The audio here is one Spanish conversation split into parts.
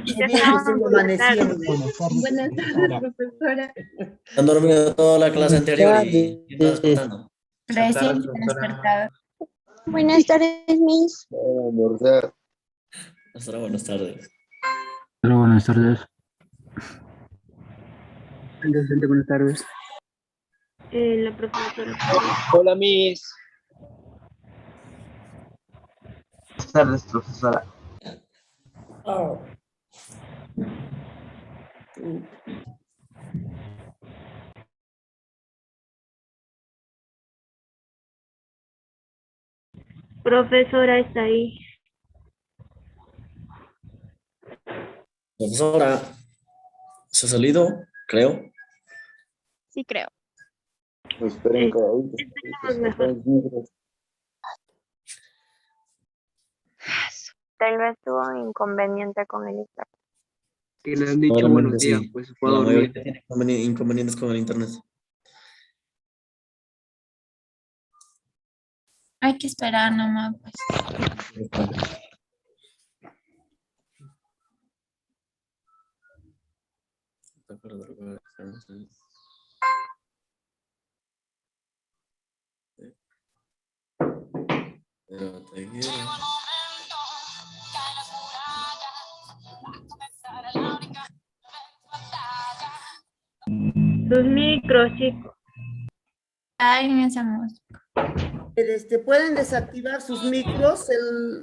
Qué bien que estén Buenas tardes. amaneciendo. Buenas tardes, Buenas tardes, profesora. profesora. Han dormido toda la clase Buenas anterior y están tardes. despertando. Recién me he despertado. Buenas tardes, Miss. Almorzar. Hasta buenas tardes. Hola, buenas tardes. Docente, buenas tardes. La profesora. Hola, Miss. Buenas tardes, profesora. Profesora está ahí. Profesora, ¿se ha salido? Creo. Sí, creo. Esperen que Escuchamos mejor. Tal vez tuvo un inconveniente con el internet. Que le han dicho Probablemente buenos días, sí. pues se fue a La dormir. mayoría tiene inconvenientes con el internet. Hay que esperar nomás, pues. Pero te quiero. Sus micros, chicos. Ay, mi amor. Pueden desactivar sus micros,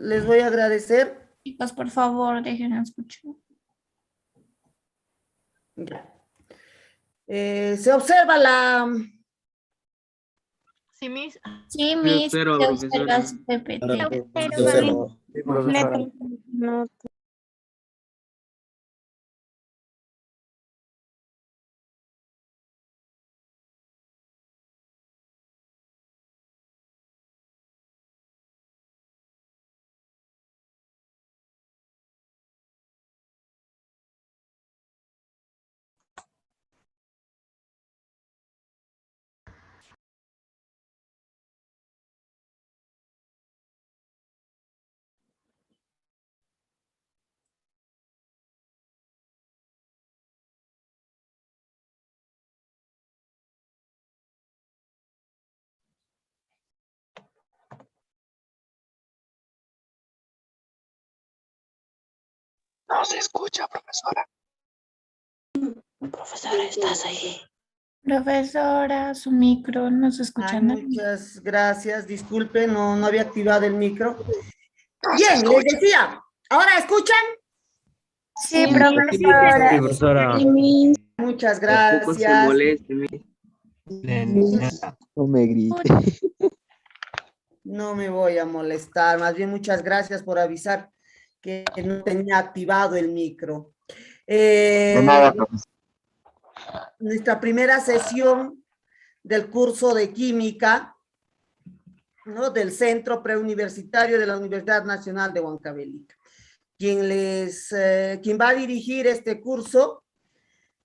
les voy a agradecer. Chicos, por favor, déjenme escuchar. Ya. Se observa la... Sí, Miss. Sí, Sí, mis, observa, se profesora. observa su PPT. Yo observo. Sí, profesora. No. No se escucha, profesora. Profesora, ¿estás ahí? Profesora, su micro, no se escucha Ay, nada. muchas gracias, disculpe, no había activado el micro. Bien, les decía, ¿ahora escuchan? Sí, Sí, profesora. profesora. Sí, Miss. Muchas Tampoco se gracias. moleste, Miss. No me grite. No me voy a molestar, más bien muchas gracias por avisar que no tenía activado el micro. De nada, profesora. Nuestra primera sesión del curso de química, ¿no? Del Centro Preuniversitario de la Universidad Nacional de Huancavelica. Quien va a dirigir este curso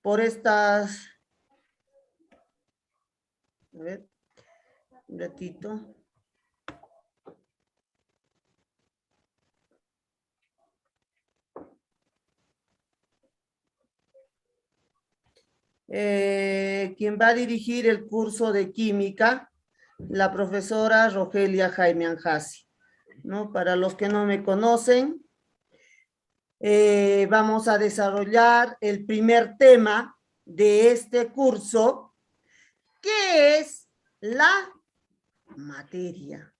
por estas... A ver, un ratito. Quien va a dirigir el curso de química, la profesora Rogelia Jaime Anjasi, ¿no? Para los que no me conocen, vamos a desarrollar el primer tema de este curso, que es la materia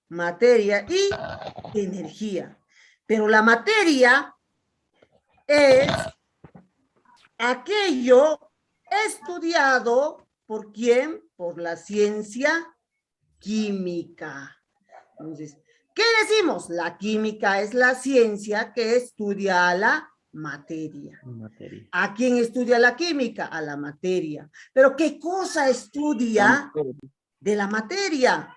y energía. Pero la materia es aquello estudiado por quién, por la ciencia química. Entonces, ¿qué decimos? La química es la ciencia que estudia a la materia. ¿A quién estudia la química? A la materia. Pero ¿qué cosa estudia de la materia?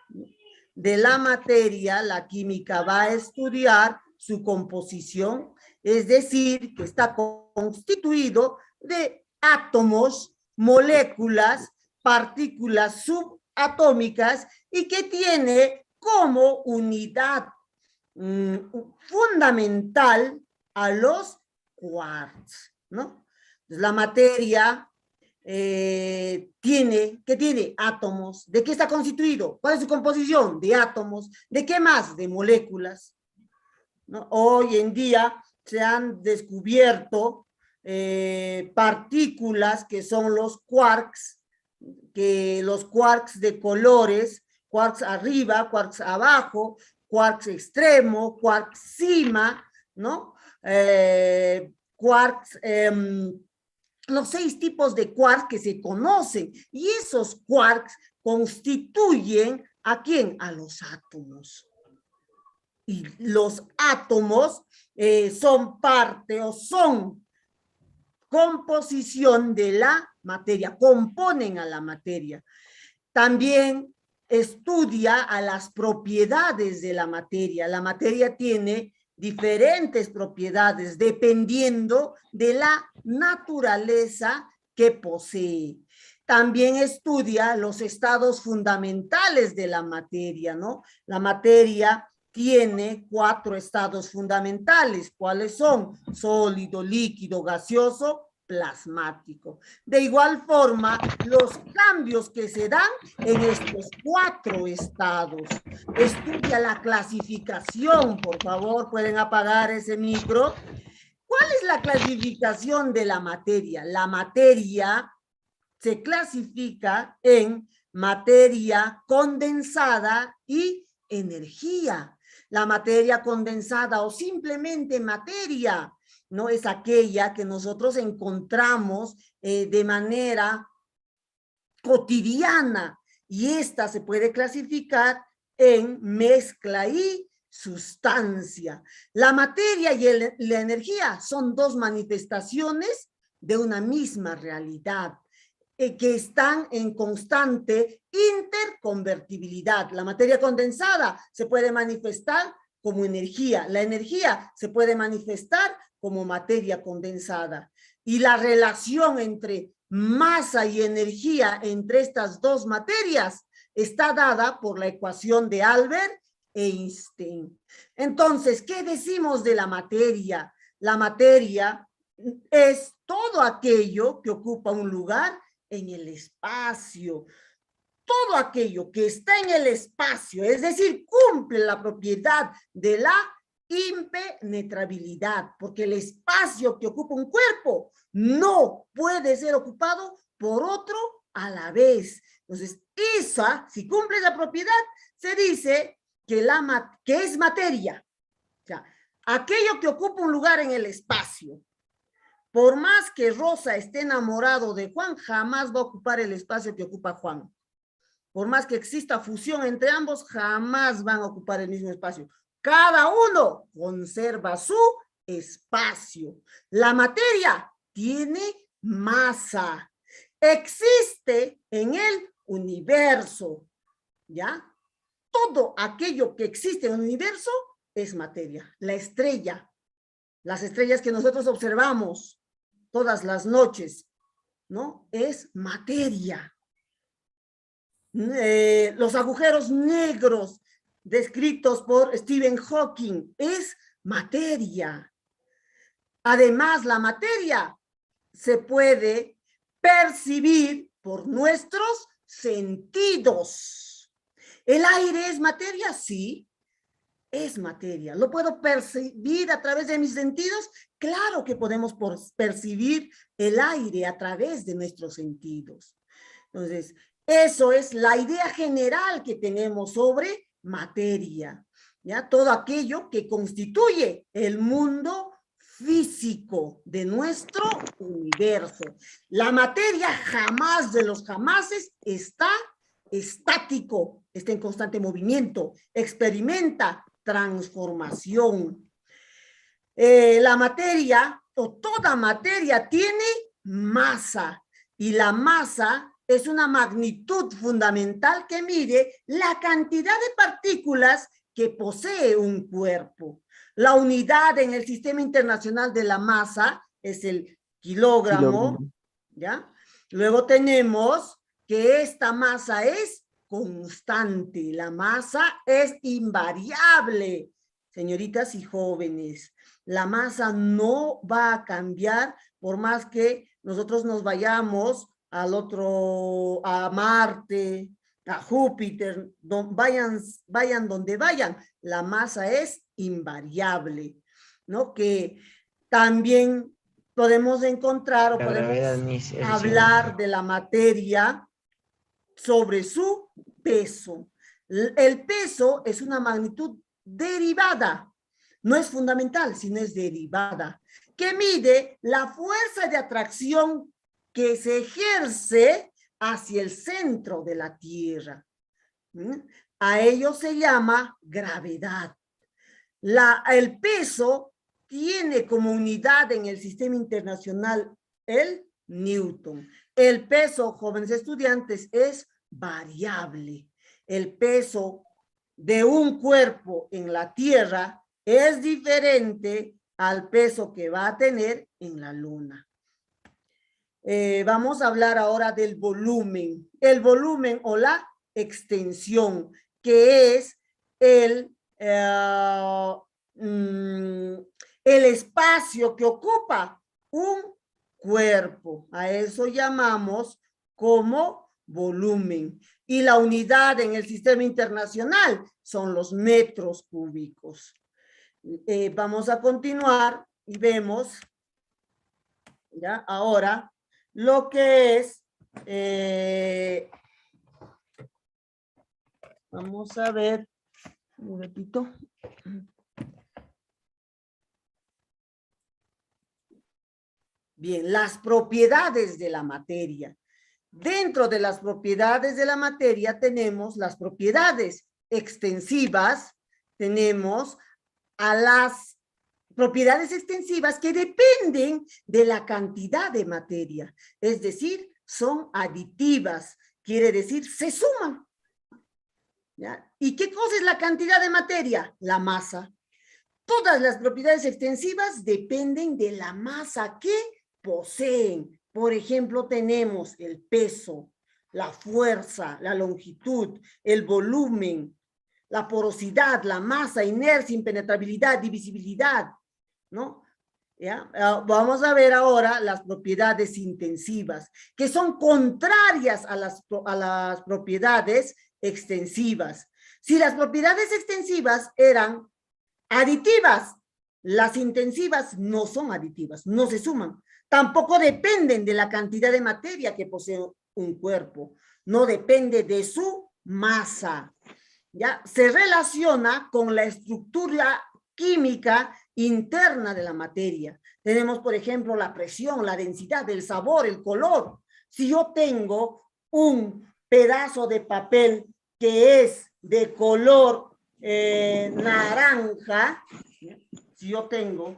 De la materia, la química va a estudiar su composición, es decir, que está constituido de átomos, moléculas, partículas subatómicas y que tiene como unidad fundamental a los quarks, ¿no? Entonces, la materia ¿qué tiene? Átomos. ¿De qué está constituido? ¿Cuál es su composición? De átomos. ¿De qué más? De moléculas, ¿no? Hoy en día se han descubierto partículas que son los quarks, que los quarks de colores, quarks arriba, quarks abajo, quarks extremo, quarks cima, ¿no? Quarks, los 6 tipos de quarks que se conocen, y esos quarks constituyen ¿a quién? A los átomos. Y los átomos son parte o son composición de la materia, componen a la materia. También estudia a las propiedades de la materia. La materia tiene diferentes propiedades dependiendo de la naturaleza que posee. También estudia los estados fundamentales de la materia, ¿no? La materia tiene 4 estados fundamentales. ¿Cuáles son? Sólido, líquido, gaseoso, plasmático. De igual forma, los cambios que se dan en estos 4 estados. Estudia la clasificación, por favor, pueden apagar ese micro. ¿Cuál es la clasificación de la materia? La materia se clasifica en materia condensada y energía. La materia condensada o simplemente materia no es aquella que nosotros encontramos de manera cotidiana, y esta se puede clasificar en mezcla y sustancia. La materia y la energía son 2 manifestaciones de una misma realidad que están en constante interconvertibilidad. La materia condensada se puede manifestar como energía. La energía se puede manifestar como materia condensada. Y la relación entre masa y energía entre estas 2 materias está dada por la ecuación de Albert Einstein. Entonces, ¿qué decimos de la materia? La materia es todo aquello que ocupa un lugar en el espacio. Todo aquello que está en el espacio, es decir, cumple la propiedad de la impenetrabilidad, porque el espacio que ocupa un cuerpo no puede ser ocupado por otro a la vez. Entonces, esa, si cumple esa propiedad, se dice que es materia. O sea, aquello que ocupa un lugar en el espacio. Por más que Rosa esté enamorado de Juan, jamás va a ocupar el espacio que ocupa Juan. Por más que exista fusión entre ambos, jamás van a ocupar el mismo espacio. Cada uno conserva su espacio. La materia tiene masa. Existe en el universo, ¿ya? Todo aquello que existe en el universo es materia. La estrella, las estrellas que nosotros observamos todas las noches, ¿no? Es materia. Los agujeros negros descritos por Stephen Hawking es materia. Además, la materia se puede percibir por nuestros sentidos. ¿El aire es materia? Sí, es materia. ¿Lo puedo percibir a través de mis sentidos? Claro que podemos percibir el aire a través de nuestros sentidos. Entonces, eso es la idea general que tenemos sobre materia, ¿ya? Todo aquello que constituye el mundo físico de nuestro universo. La materia jamás de los jamases está estático, está en constante movimiento, experimenta transformación. La materia o toda materia tiene masa, y la masa es una magnitud fundamental que mide la cantidad de partículas que posee un cuerpo. La unidad en el Sistema Internacional de la Masa es el kilogramo, ¿ya? Luego tenemos que esta masa es constante, la masa es invariable, señoritas y jóvenes. La masa no va a cambiar por más que nosotros nos vayamos al otro, a Marte, a Júpiter, vayan donde vayan, la masa es invariable, ¿no? Que también podemos encontrar o La podemos gravedad, Miss, es hablar de la materia sobre su peso. El peso es una magnitud derivada, no es fundamental, sino es derivada, que mide la fuerza de atracción que se ejerce hacia el centro de la Tierra. A ello se llama gravedad. El peso tiene como unidad en el sistema internacional el Newton. El peso, jóvenes estudiantes, es variable. El peso de un cuerpo en la Tierra es diferente al peso que va a tener en la Luna. Vamos a hablar ahora del volumen. El volumen o la extensión, que es el espacio que ocupa un cuerpo. A eso llamamos como volumen. Y la unidad en el sistema internacional son los metros cúbicos. Vamos a continuar y vemos ya ahora lo que es, vamos a ver, un ratito. Bien, las propiedades de la materia. Dentro de las propiedades de la materia tenemos las propiedades extensivas, tenemos a las propiedades extensivas que dependen de la cantidad de materia, es decir, son aditivas, quiere decir, se suman. ¿Ya? ¿Y qué cosa es la cantidad de materia? La masa. Todas las propiedades extensivas dependen de la masa que poseen. Por ejemplo, tenemos el peso, la fuerza, la longitud, el volumen, la porosidad, la masa, inercia, impenetrabilidad, divisibilidad, ¿no? ¿Ya? Vamos a ver ahora las propiedades intensivas, que son contrarias a las propiedades extensivas. Si las propiedades extensivas eran aditivas, las intensivas no son aditivas, no se suman. Tampoco dependen de la cantidad de materia que posee un cuerpo, no depende de su masa. ¿Ya? Se relaciona con la estructura química interna de la materia. Tenemos, por ejemplo, la presión, la densidad, el sabor, el color. Si yo tengo un pedazo de papel que es de color naranja, si yo tengo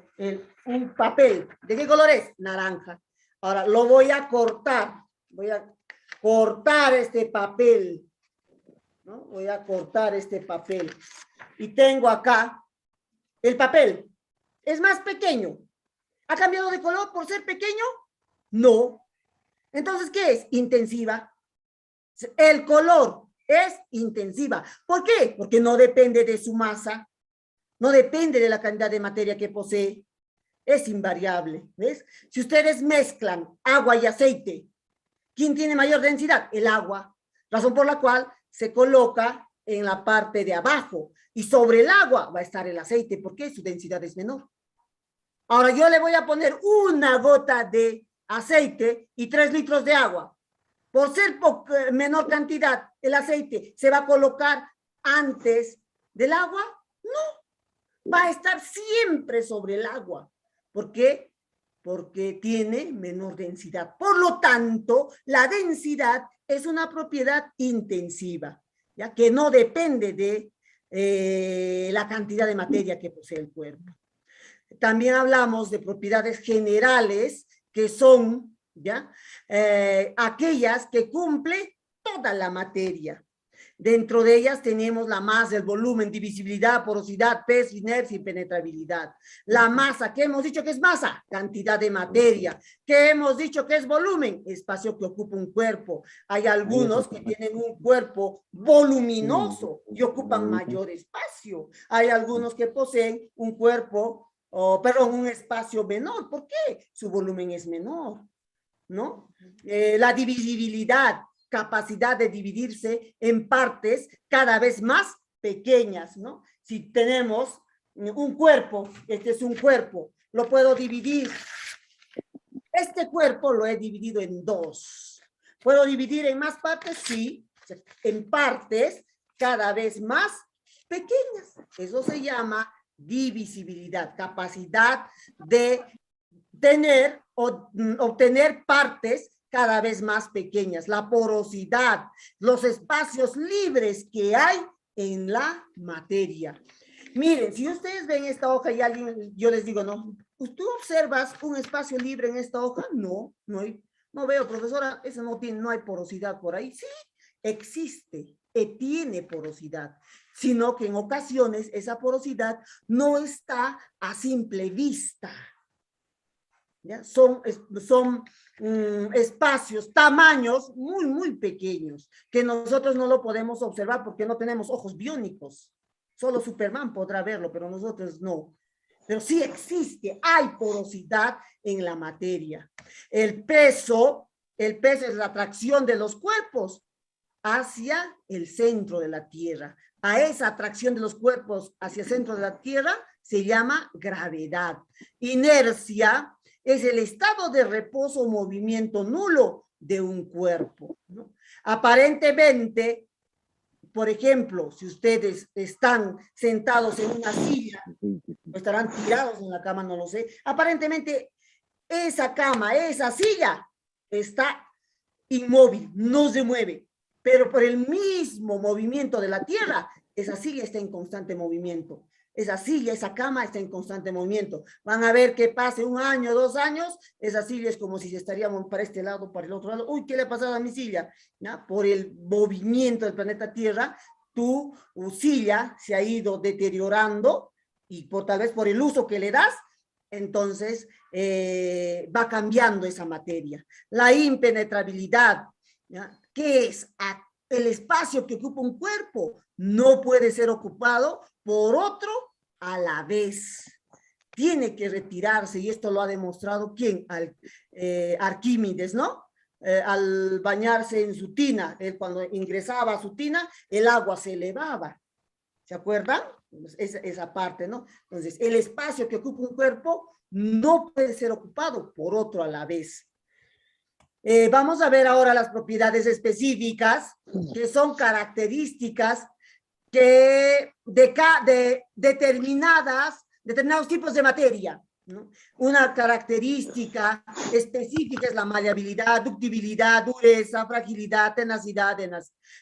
un papel, ¿de qué color es? Naranja. Ahora lo voy a cortar este papel, ¿no? Voy a cortar este papel y tengo acá el papel. Es más pequeño. ¿Ha cambiado de color por ser pequeño? No. Entonces, ¿qué es? Intensiva. El color es intensiva. ¿Por qué? Porque no depende de su masa, no depende de la cantidad de materia que posee. Es invariable, ¿ves? Si ustedes mezclan agua y aceite, ¿quién tiene mayor densidad? El agua. Razón por la cual se coloca en la parte de abajo y sobre el agua va a estar el aceite porque su densidad es menor. Ahora yo le voy a poner una gota de aceite y 3 litros de agua. Por ser menor cantidad, el aceite se va a colocar antes del agua. No, va a estar siempre sobre el agua. ¿Por qué? Porque tiene menor densidad. Por lo tanto, la densidad es una propiedad intensiva, ya que no depende de la cantidad de materia que posee el cuerpo. También hablamos de propiedades generales, que son ¿ya? Aquellas que cumple toda la materia. Dentro de ellas tenemos la masa, el volumen, divisibilidad, porosidad, peso, inercia y penetrabilidad. La masa, ¿qué hemos dicho que es masa? Cantidad de materia. ¿Qué hemos dicho que es volumen? Espacio que ocupa un cuerpo. Hay algunos que tienen un cuerpo voluminoso y ocupan mayor espacio. Hay algunos que poseen un cuerpo perdón, un espacio menor. ¿Por qué? Su volumen es menor, ¿no? La divisibilidad, capacidad de dividirse en partes cada vez más pequeñas, ¿no? Si tenemos un cuerpo, este es un cuerpo, lo puedo dividir. Este cuerpo lo he dividido en dos. ¿Puedo dividir en más partes? Sí, en partes cada vez más pequeñas. Eso se llama divisibilidad, capacidad de tener o obtener partes cada vez más pequeñas. La porosidad, los espacios libres que hay en la materia. Miren, si ustedes ven esta hoja y alguien, yo les digo, no, ¿tú observas un espacio libre en esta hoja? No, no veo, profesora, eso no hay porosidad por ahí. Sí, existe, tiene porosidad, sino que en ocasiones esa porosidad no está a simple vista. ¿Ya? Son espacios, tamaños muy pequeños, que nosotros no lo podemos observar porque no tenemos ojos biónicos. Solo Superman podrá verlo, pero nosotros no. Pero sí existe, hay porosidad en la materia. El peso es la atracción de los cuerpos hacia el centro de la Tierra. A esa atracción de los cuerpos hacia el centro de la Tierra se llama gravedad. Inercia es el estado de reposo o movimiento nulo de un cuerpo, ¿no? Aparentemente, por ejemplo, si ustedes están sentados en una silla, o estarán tirados en la cama, no lo sé, aparentemente esa cama, esa silla, está inmóvil, no se mueve, pero por el mismo movimiento de la Tierra, esa silla está en constante movimiento. Esa silla, esa cama está en constante movimiento. Van a ver que pase 1 año, 2 años, esa silla es como si se estaríamos para este lado, para el otro lado. Uy, ¿qué le ha pasado a mi silla? ¿Ya? Por el movimiento del planeta Tierra, tu silla se ha ido deteriorando y tal vez por el uso que le das, entonces va cambiando esa materia. La impenetrabilidad, ¿ya? ¿Qué es? El espacio que ocupa un cuerpo no puede ser ocupado por otro a la vez. Tiene que retirarse, y esto lo ha demostrado ¿quién? Arquímedes, ¿no? Al bañarse en su tina, él cuando ingresaba a su tina, el agua se elevaba. ¿Se acuerdan? Esa parte, ¿no? Entonces, el espacio que ocupa un cuerpo no puede ser ocupado por otro a la vez. Vamos a ver ahora las propiedades específicas, que son características de determinados tipos de materia, ¿no? Una característica específica es la maleabilidad, ductibilidad, dureza, fragilidad, tenacidad,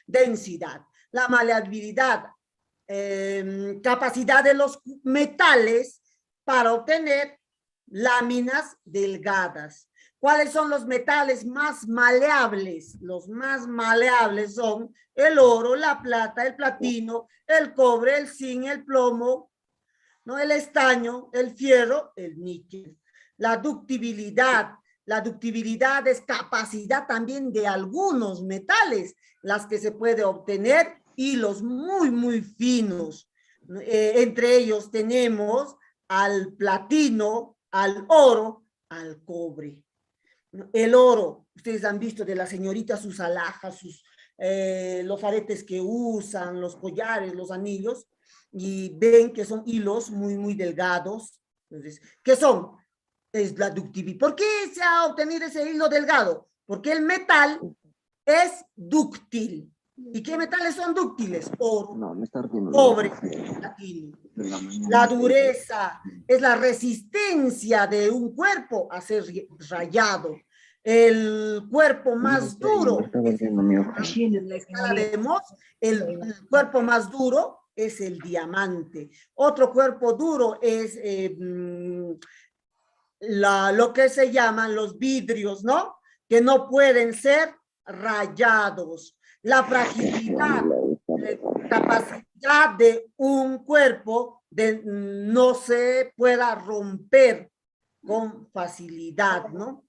densidad. La maleabilidad, capacidad de los metales para obtener láminas delgadas. ¿Cuáles son los metales más maleables? Los más maleables son el oro, la plata, el platino, el cobre, el zinc, el plomo, ¿no? El estaño, el fierro, el níquel. La ductibilidad es capacidad también de algunos metales, las que se puede obtener, hilos muy finos. Entre ellos tenemos al platino, al oro, al cobre. El oro, ustedes han visto de las señoritas sus alhajas, los aretes que usan, los collares, los anillos, y ven que son hilos muy delgados. Entonces, ¿qué son? Es la ductibilidad. ¿Por qué se ha obtenido ese hilo delgado? Porque el metal es dúctil. ¿Y qué metales son dúctiles? Oro, cobre, platino. La dureza es la resistencia de un cuerpo a ser rayado. El cuerpo más duro, en la escala de Mohs, el cuerpo más duro es el diamante. Otro cuerpo duro es lo que se llaman los vidrios, ¿no? Que no pueden ser rayados. La fragilidad, la capacidad de un cuerpo de no se pueda romper con facilidad, ¿no?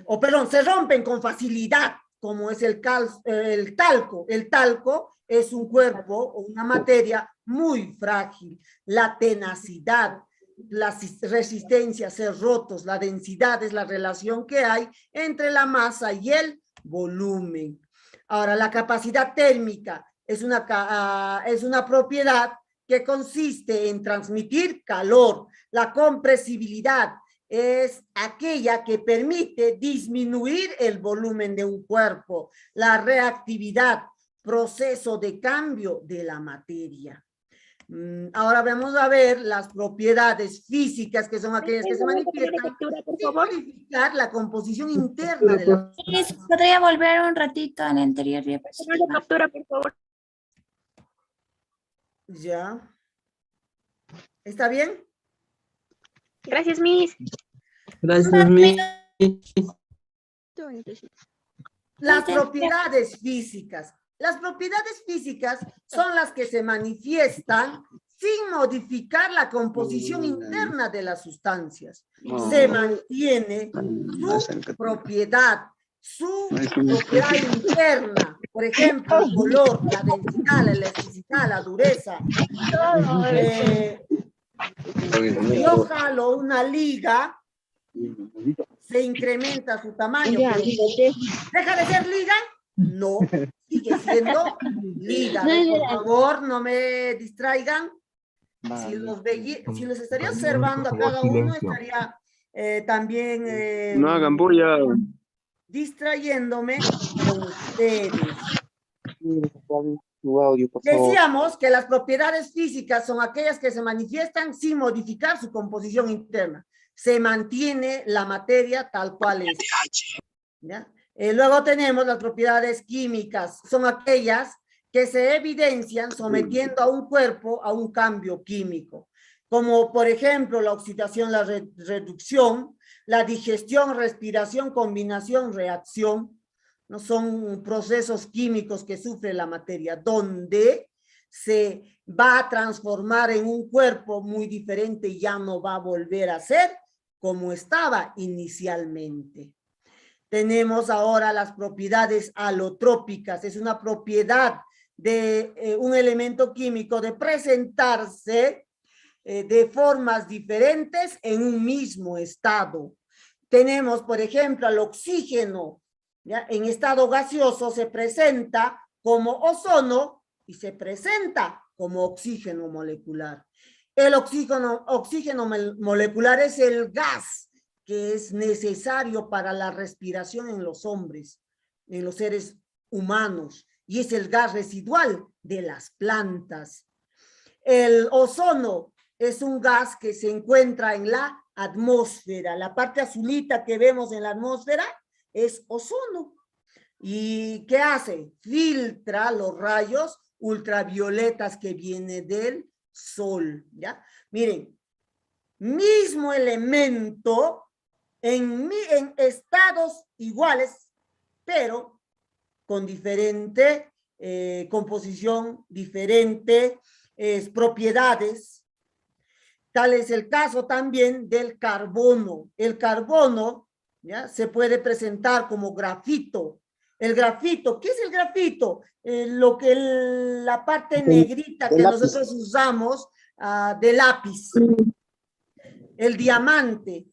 O perdón, se rompen con facilidad, como es el talco. El talco es un cuerpo o una materia muy frágil. La tenacidad la resistencia a ser rotos, la densidad es la relación que hay entre la masa y el volumen. Ahora, la capacidad térmica es una propiedad que consiste en transmitir calor. La compresibilidad es aquella que permite disminuir el volumen de un cuerpo. La reactividad, proceso de cambio de la materia. Ahora vamos a ver las propiedades físicas, que son aquellas que se manifiestan sin modificar la composición interna de la Miss, ¿podría volver un ratito a la anterior diapositiva? Captura, por favor. ¿Ya? ¿Está bien? Gracias, Miss. Gracias, Miss. Las propiedades físicas. Las propiedades físicas son las que se manifiestan sin modificar la composición interna de las sustancias. Se mantiene su propiedad interna. Por ejemplo, el color, la densidad, la elasticidad, la dureza. Si yo jalo una liga, se incrementa su tamaño. ¿Deja de ser liga? No, sigue siendo liga. Por favor, no me distraigan. Si los estaría observando a cada uno, estaría también No hagan bulla. distrayéndome con ustedes. Tu audio, por favor. Decíamos que las propiedades físicas son aquellas que se manifiestan sin modificar su composición interna. Se mantiene la materia tal cual es. ¿Ya? Luego tenemos las propiedades químicas. Son aquellas que se evidencian sometiendo a un cuerpo a un cambio químico. Como por ejemplo la oxidación, la reducción, la digestión, respiración, combinación, reacción. No son procesos químicos que sufre la materia, donde se va a transformar en un cuerpo muy diferente y ya no va a volver a ser como estaba inicialmente. Tenemos ahora las propiedades alotrópicas. Es una propiedad de un elemento químico de presentarse de formas diferentes en un mismo estado. Tenemos, por ejemplo, al oxígeno. ¿Ya? En estado gaseoso se presenta como ozono y se presenta como oxígeno molecular. El oxígeno molecular es el gas que es necesario para la respiración en los hombres, en los seres humanos, y es el gas residual de las plantas. El ozono es un gas que se encuentra en la atmósfera. La parte azulita que vemos en la atmósfera es ozono. ¿Y qué hace? Filtra los rayos ultravioletas que vienen del sol, ¿ya? Miren, mismo elemento en estados iguales, pero con diferente composición, diferentes propiedades. Tal es el caso también del carbono. El carbono, ¿ya?, se puede presentar como grafito. El grafito, ¿qué es el grafito? La parte negrita que nosotros usamos de lápiz. El diamante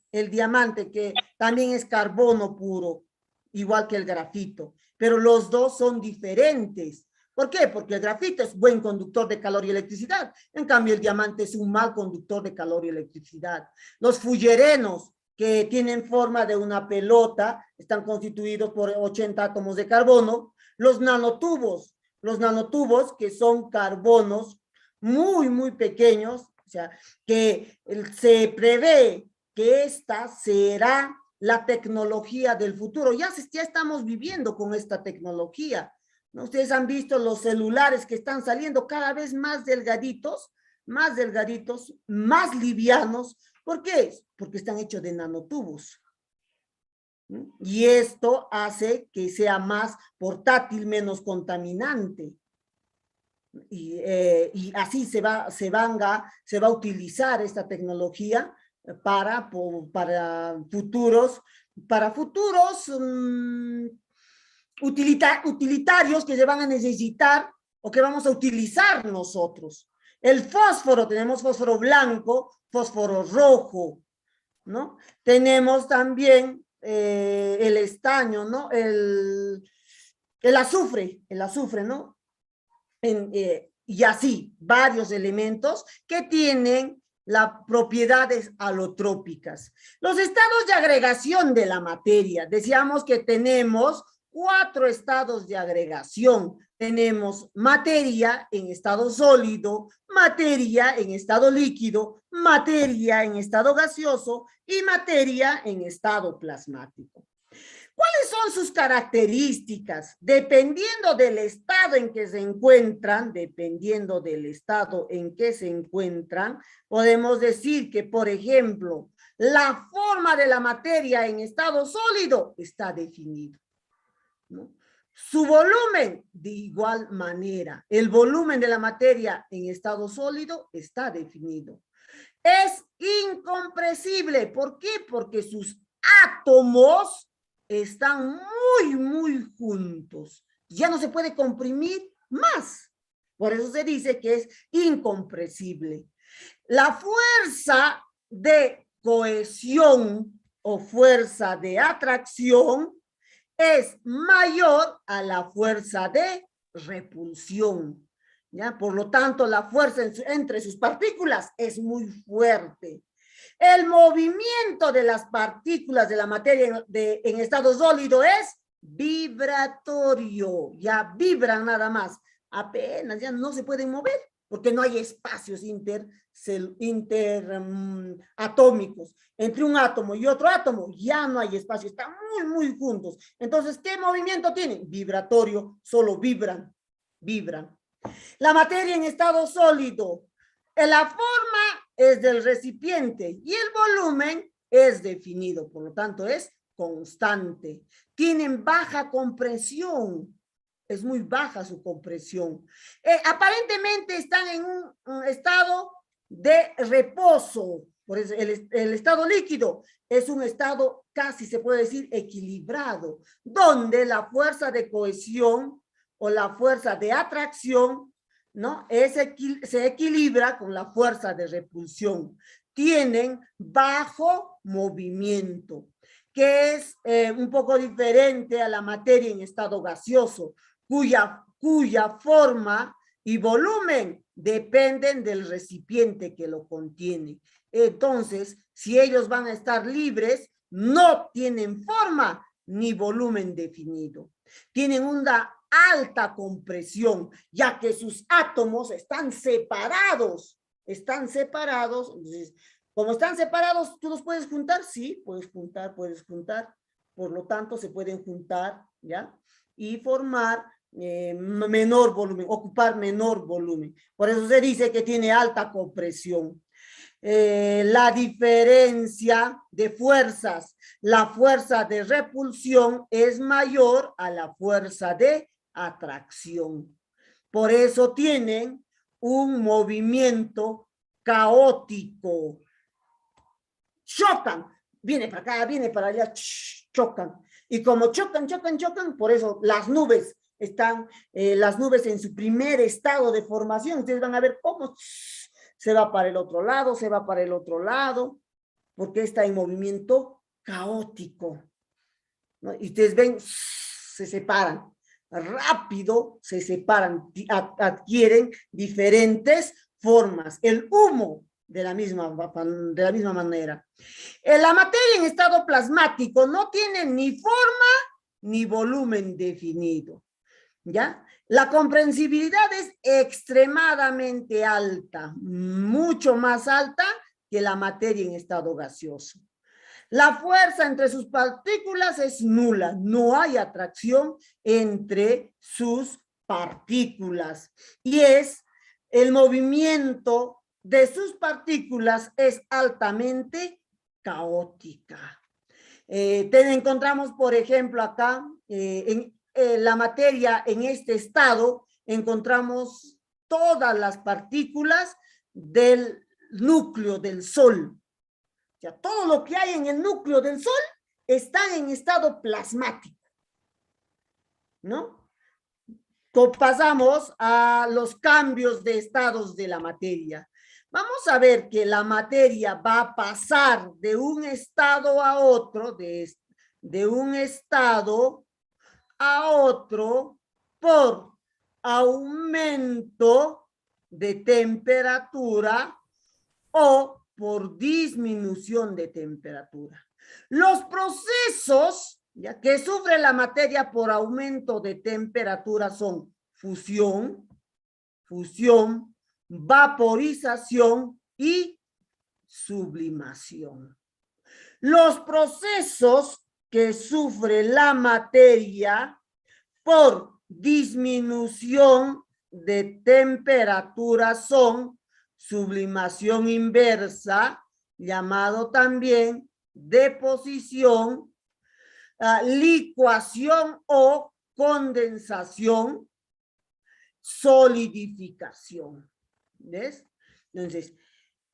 que también es carbono puro, igual que el grafito, pero los dos son diferentes. ¿Por qué? Porque el grafito es buen conductor de calor y electricidad, en cambio el diamante es un mal conductor de calor y electricidad. Los fullerenos, que tienen forma de una pelota, están constituidos por 80 átomos de carbono. Los nanotubos que son carbonos muy, muy pequeños, o sea, que se prevé que esta será la tecnología del futuro. Ya estamos viviendo con esta tecnología, ¿no? Ustedes han visto los celulares que están saliendo cada vez más delgaditos, más livianos. ¿Por qué? Porque están hechos de nanotubos. Y esto hace que sea más portátil, menos contaminante. Y así se va a utilizar esta tecnología para futuros utilitarios que se van a necesitar o que vamos a utilizar nosotros. El fósforo, tenemos fósforo blanco, fósforo rojo, ¿no? Tenemos también el estaño, ¿no? El azufre, ¿no? Y así, varios elementos que tienen las propiedades alotrópicas. Los estados de agregación de la materia, decíamos que tenemos 4 estados de agregación. Tenemos materia en estado sólido, materia en estado líquido, materia en estado gaseoso y materia en estado plasmático. ¿Cuáles son sus características? Dependiendo del estado en que se encuentran, podemos decir que, por ejemplo, la forma de la materia en estado sólido está definido, ¿no? Su volumen, de igual manera, el volumen de la materia en estado sólido está definido. Es incompresible. ¿Por qué? Porque sus átomos están muy juntos. Ya no se puede comprimir más. Por eso se dice que es incompresible. La fuerza de cohesión o fuerza de atracción es mayor a la fuerza de repulsión, ¿ya? Por lo tanto, la fuerza entre sus partículas es muy fuerte. El movimiento de las partículas de la materia en estado sólido es vibratorio, ya vibran nada más, apenas, ya no se pueden mover, porque no hay espacios atómicos. Entre un átomo y otro átomo ya no hay espacio, están muy juntos. Entonces, ¿qué movimiento tienen? Vibratorio, solo vibran. La materia en estado sólido, la forma es del recipiente y el volumen es definido, por lo tanto es constante. Tienen baja compresión. Es muy baja su compresión. Aparentemente están en un estado de reposo. Por eso el estado líquido es un estado casi se puede decir equilibrado, donde la fuerza de cohesión o la fuerza de atracción, ¿no? Se equilibra con la fuerza de repulsión. Tienen bajo movimiento, que es un poco diferente a la materia en estado gaseoso, cuya forma y volumen dependen del recipiente que lo contiene. Entonces, si ellos van a estar libres, no tienen forma ni volumen definido. Tienen una alta compresión, ya que sus átomos están separados. Entonces, como están separados, ¿tú los puedes juntar? Sí, puedes juntar. Por lo tanto, se pueden juntar, ¿ya? Y formar menor volumen, ocupar menor volumen. Por eso se dice que tiene alta compresión. La diferencia de fuerzas, la fuerza de repulsión es mayor a la fuerza de atracción. Por eso tienen un movimiento caótico. Chocan, viene para acá, viene para allá, chocan. Y como chocan, por eso las nubes están, las nubes en su primer estado de formación, ustedes van a ver cómo se va para el otro lado, porque está en movimiento caótico, ¿no? Y ustedes ven, se separan, rápido se separan, adquieren diferentes formas. El humo de la misma manera. La materia en estado plasmático no tiene ni forma ni volumen definido, ¿ya? La comprensibilidad es extremadamente alta, mucho más alta que la materia en estado gaseoso. La fuerza entre sus partículas es nula, no hay atracción entre sus partículas. Y el movimiento de sus partículas es altamente caótica. Encontramos, por ejemplo, acá, la materia en este estado, encontramos todas las partículas del núcleo del Sol. O sea, todo lo que hay en el núcleo del Sol está en estado plasmático, ¿no? pasamos a los cambios de estados de la materia. Vamos a ver que la materia va a pasar de un estado a otro, de un estado a otro por aumento de temperatura o por disminución de temperatura. Los procesos ya que sufre la materia por aumento de temperatura son fusión, vaporización y sublimación. Los procesos que sufre la materia por disminución de temperatura son sublimación inversa, llamado también deposición, licuación o condensación, solidificación. ¿Ves? Entonces,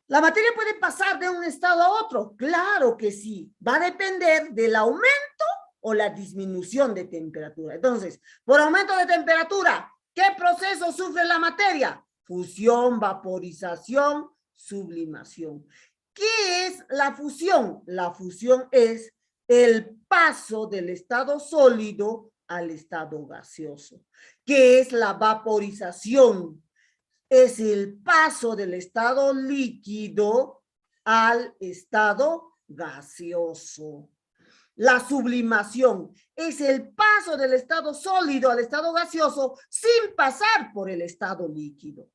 ¿la materia puede pasar de un estado a otro? Claro que sí. Va a depender del aumento o la disminución de temperatura. Entonces, por aumento de temperatura, ¿qué proceso sufre la materia? Fusión, vaporización, sublimación. ¿Qué es la fusión? La fusión es el paso del estado sólido al estado gaseoso. ¿Qué es la vaporización? Es el paso del estado líquido al estado gaseoso. La sublimación es el paso del estado sólido al estado gaseoso sin pasar por el estado líquido.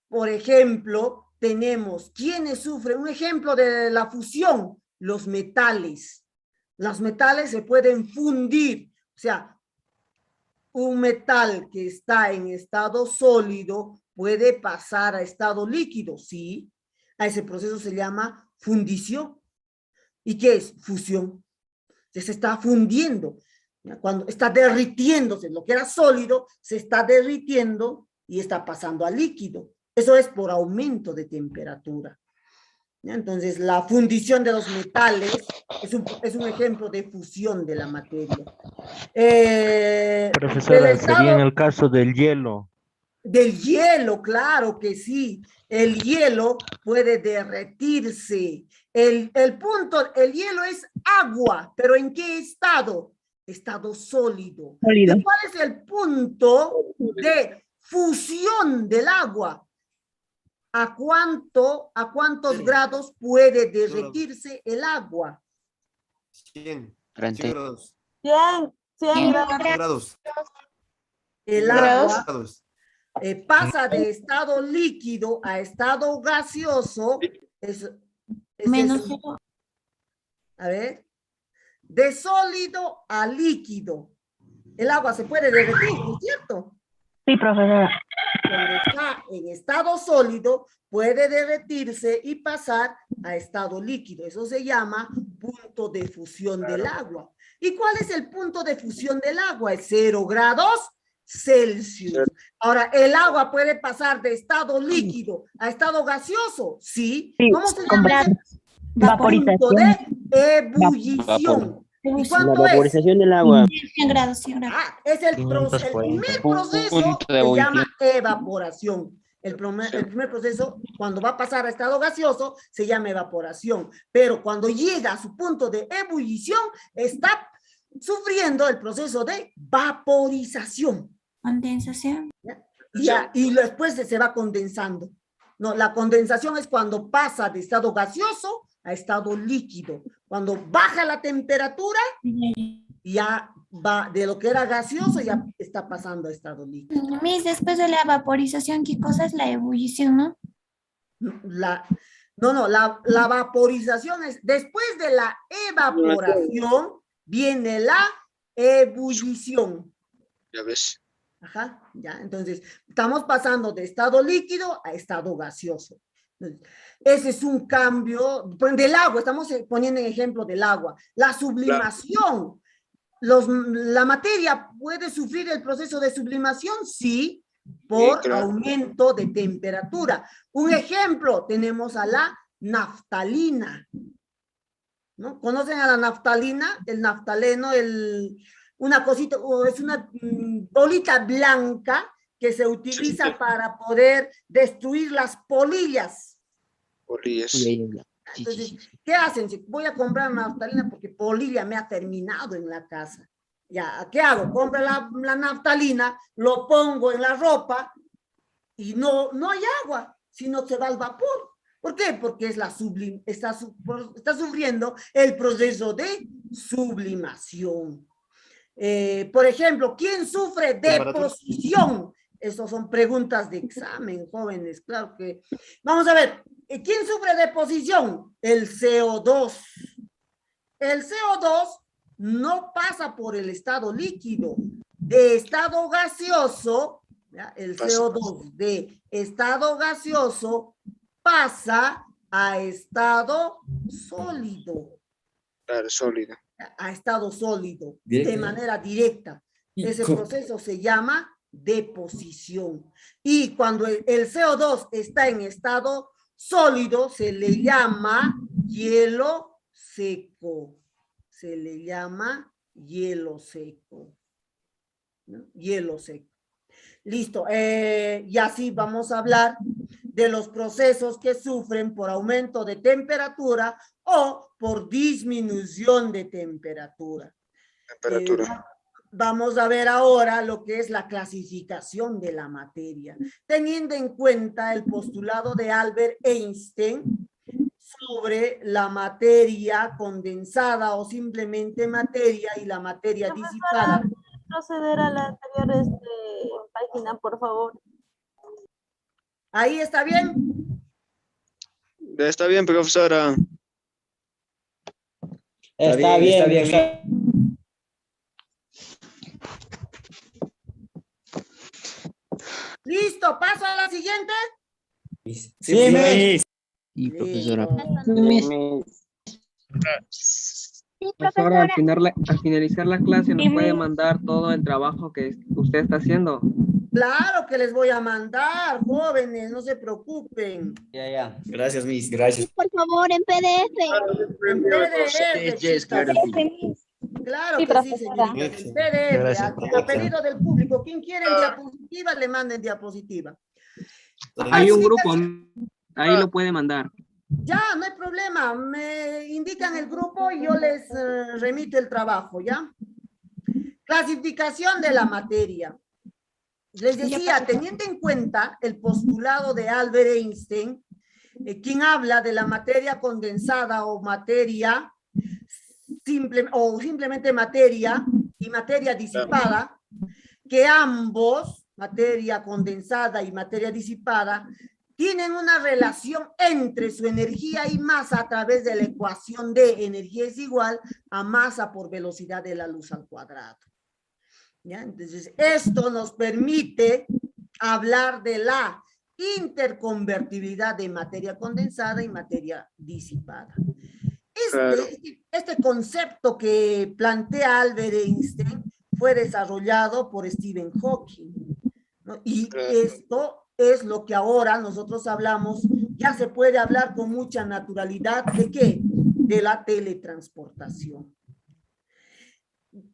Por ejemplo, tenemos quienes sufren, un ejemplo de la fusión, los metales. Los metales se pueden fundir, o sea, un metal que está en estado sólido puede pasar a estado líquido, ¿sí? A ese proceso se llama fundición. ¿Y qué es? Fusión. Se está fundiendo. Cuando está derritiéndose, lo que era sólido se está derritiendo y está pasando a líquido. Eso es por aumento de temperatura. Entonces, la fundición de los metales es un ejemplo de fusión de la materia. Profesora, sería en el caso del hielo. Del hielo, claro que sí. El hielo puede derretirse. El hielo es agua, pero ¿en qué estado? Estado sólido. Sólido. ¿Y cuál es el punto de fusión del agua? ¿A cuántos grados puede derretirse el agua? 100 30. grados. 100 grados. El Grados. agua pasa de estado líquido a estado gaseoso. Menos cero. A ver. De sólido a líquido. El agua se puede derretir, ¿no es cierto? Sí, profesora. Cuando está en estado sólido, puede derretirse y pasar a estado líquido. Eso se llama punto de fusión del agua. ¿Y cuál es el punto de fusión del agua? Es 0 grados Celsius. Ahora, ¿el agua puede pasar de estado líquido a estado gaseoso? Sí. Sí, ¿Cómo se llama ese vaporización. punto de ebullición? ¿Y La cuánto es? vaporización del agua. 100 grados, 100 grados. Ah, es el primer proceso se llama evaporación. El primer proceso, cuando va a pasar a estado gaseoso, se llama evaporación. Pero cuando llega a su punto de ebullición, está sufriendo el proceso de vaporización. Condensación. Y después se va condensando. No, la condensación es cuando pasa de estado gaseoso a estado líquido. Cuando baja la temperatura, ya va de lo que era gaseoso, ya está pasando a estado líquido. Miss, después de la vaporización, ¿qué cosa es la ebullición, no? La vaporización es, después de la evaporación, viene la ebullición. Ya ves. Ajá, ya, entonces, estamos pasando de estado líquido a estado gaseoso. Entonces, ese es un cambio del agua, estamos poniendo en ejemplo del agua. La sublimación, la materia puede sufrir el proceso de sublimación, sí, por aumento de temperatura. Un ejemplo, tenemos a la naftalina, ¿no? ¿Conocen a la naftalina? El naftaleno, una cosita, o es una bolita blanca que se utiliza para poder destruir las polillas. Entonces, ¿qué hacen? Si voy a comprar naftalina porque polilla me ha terminado en la casa. Ya, ¿qué hago? Compro la naftalina, lo pongo en la ropa y no hay agua, sino se va al vapor. ¿Por qué? Porque es está sufriendo el proceso de sublimación. Por ejemplo, ¿quién sufre deposición? Esas son preguntas de examen, jóvenes, claro que. Vamos a ver, ¿quién sufre deposición? El CO2. El CO2 no pasa por el estado líquido, de estado gaseoso, ¿ya? El CO2 de estado gaseoso pasa a estado sólido. Claro, sólido. A estado sólido, Directo. de manera directa. Ese proceso se llama deposición. Y cuando el CO2 está en estado sólido, se le llama hielo seco. Se le llama hielo seco. ¿No? Hielo seco. Listo. Y así vamos a hablar de los procesos que sufren por aumento de temperatura o por disminución de temperatura. Vamos a ver ahora lo que es la clasificación de la materia, teniendo en cuenta el postulado de Albert Einstein sobre la materia condensada o simplemente materia y la materia disipada. Proceder a la anterior página, por favor. ¿Ahí está bien? Está bien, profesora. Está bien. ¿Listo? ¿Paso a la siguiente? Sí, Sí, profesora. Sí, Profesora, profesora. al finalizar la clase, ¿nos puede mandar todo el trabajo que usted está haciendo? Claro que les voy a mandar, jóvenes, no se preocupen. Ya. Gracias, Miss. Gracias. Por favor, en PDF. En PDF, Yes, claro. claro Sí, que sí, profesora. señorita. En PDF, Gracias, a pedido del público. ¿Quién quiere en diapositiva? Le manden diapositiva. Hay un grupo, ahí lo puede mandar. Ya, no hay problema. Me indican el grupo y yo les remito el trabajo, ¿ya? Clasificación de la materia. Les decía, teniendo en cuenta el postulado de Albert Einstein, quien habla de la materia condensada o materia simplemente materia y materia disipada, que ambos, materia condensada y materia disipada, tienen una relación entre su energía y masa a través de la ecuación de energía es igual a masa por velocidad de la luz al cuadrado. ¿Ya? Entonces, esto nos permite hablar de la interconvertibilidad de materia condensada y materia disipada. Este concepto que plantea Albert Einstein fue desarrollado por Stephen Hawking, ¿no? Y esto es lo que ahora nosotros hablamos, ya se puede hablar con mucha naturalidad de ¿qué? De la teletransportación.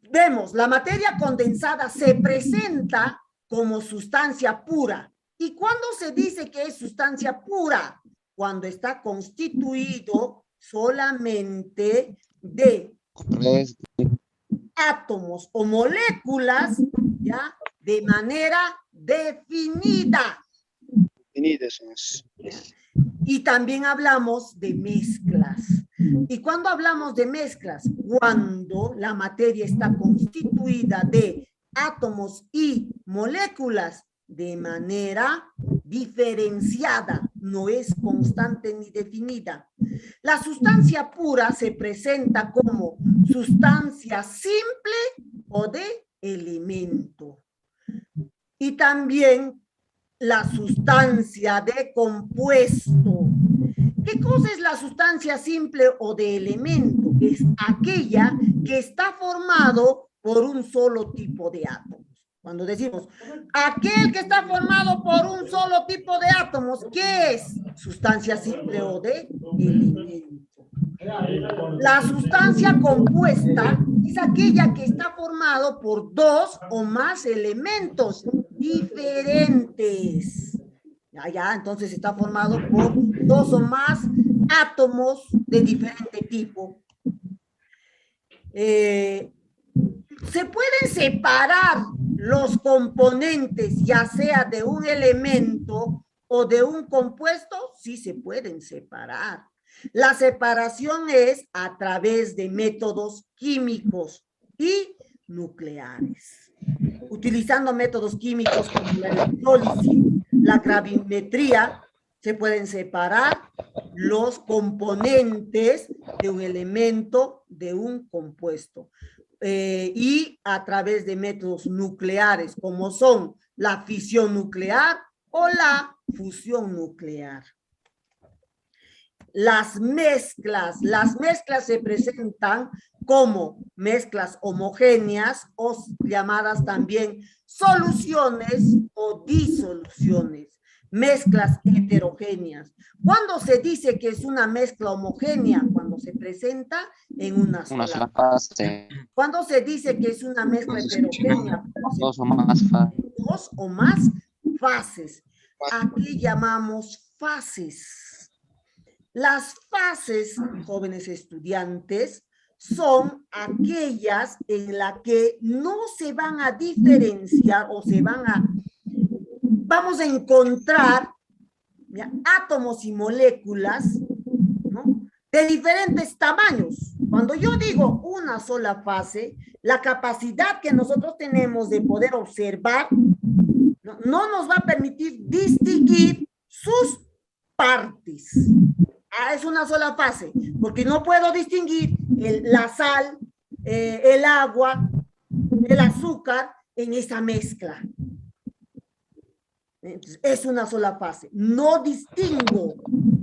Vemos, la materia condensada se presenta como sustancia pura. ¿Y cuándo se dice que es sustancia pura? Cuando está constituido solamente de átomos o moléculas, ¿ya? De manera definida. Y también hablamos de mezclas. ¿Y cuando hablamos de mezclas? Cuando la materia está constituida de átomos y moléculas de manera diferenciada, no es constante ni definida. La sustancia pura se presenta como sustancia simple o de elemento. Y también la sustancia de compuesto. ¿Qué cosa es la sustancia simple o de elemento? Es aquella que está formado por un solo tipo de átomos. Cuando decimos, aquel que está formado por un solo tipo de átomos, ¿qué es? Sustancia simple o de elemento. La sustancia compuesta es aquella que está formada formado por dos o más elementos diferentes. Entonces está formado por dos o más átomos de diferente tipo. Se pueden separar los componentes, ya sea de un elemento o de un compuesto, sí se pueden separar. La separación es a través de métodos químicos y nucleares. Utilizando métodos químicos como la electrólisis, la gravimetría, se pueden separar los componentes de un elemento, de un compuesto. Y a través de métodos nucleares, como son la fisión nuclear o la fusión nuclear. Las mezclas se presentan como mezclas homogéneas o llamadas también soluciones o disoluciones. Mezclas heterogéneas. ¿Cuándo se dice que es una mezcla homogénea? Cuando se presenta en una sola fase. ¿Cuándo se dice que es una mezcla heterogénea? Dos o más fases. Dos o más fases. Aquí llamamos fases. Las fases, jóvenes estudiantes, son aquellas en las que no se van a diferenciar o vamos a encontrar átomos y moléculas, ¿no?, de diferentes tamaños. Cuando yo digo una sola fase, la capacidad que nosotros tenemos de poder observar no nos va a permitir distinguir sus partes. Es una sola fase, porque no puedo distinguir la sal, el agua, el azúcar en esa mezcla. Entonces, es una sola fase. No distingo,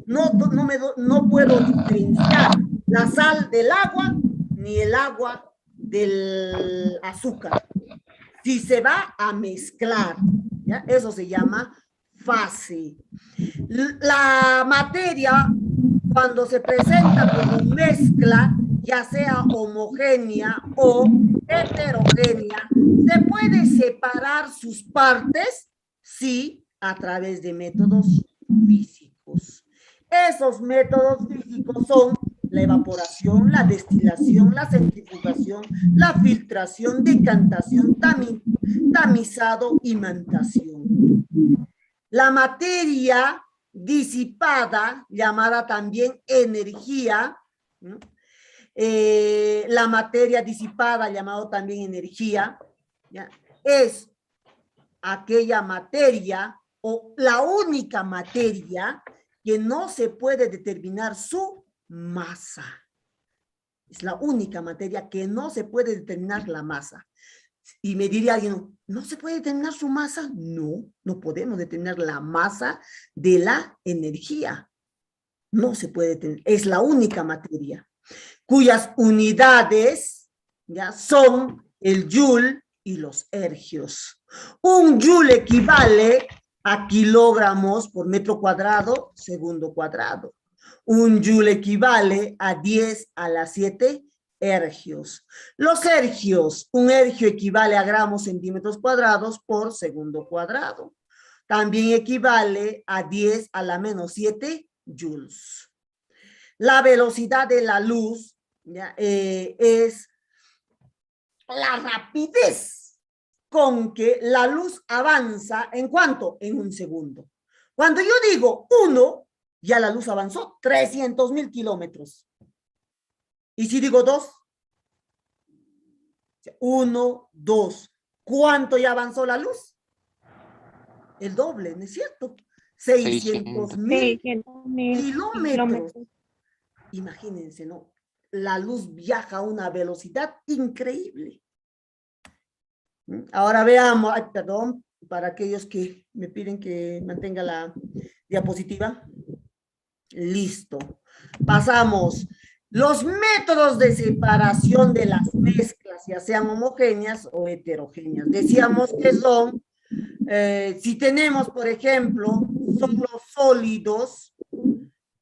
no puedo diferenciar la sal del agua ni el agua del azúcar. Si se va a mezclar, ¿ya? Eso se llama fase. La materia, cuando se presenta como mezcla, ya sea homogénea o heterogénea, se puede separar sus partes, sí, a través de métodos físicos. Esos métodos físicos son la evaporación, la destilación, la centrifugación, la filtración, decantación, tamizado, imantación. La materia disipada, llamada también energía, ¿no? La materia disipada, llamado también energía, ¿ya?, es aquella materia o la única materia que no se puede determinar su masa. Es la única materia que no se puede determinar la masa. Y me diría alguien, ¿no se puede determinar su masa? No, no podemos determinar la masa de la energía. No se puede determinar, es la única materia, cuyas unidades ya son el joule y los ergios. Un joule equivale a kilogramos por metro cuadrado, segundo cuadrado. Un joule equivale a 10 a la 7 ergios. Los ergios, un ergio equivale a gramos centímetros cuadrados por segundo cuadrado. También equivale a 10 a la menos 7 joules. La velocidad de la luz ¿ya? Es la rapidez con que la luz avanza. ¿En cuánto? En un segundo. Cuando yo digo 1, ya la luz avanzó 300.000 kilómetros. Y si digo 2, 1, 2, ¿cuánto ya avanzó la luz? El doble, ¿no es cierto? 600.000 kilómetros. Imagínense, ¿no? La luz viaja a una velocidad increíble. Ahora veamos, ay, perdón, para aquellos que me piden que mantenga la diapositiva. Listo. Pasamos. Los métodos de separación de las mezclas, ya sean homogéneas o heterogéneas. Decíamos que son, si tenemos, por ejemplo, solo sólidos,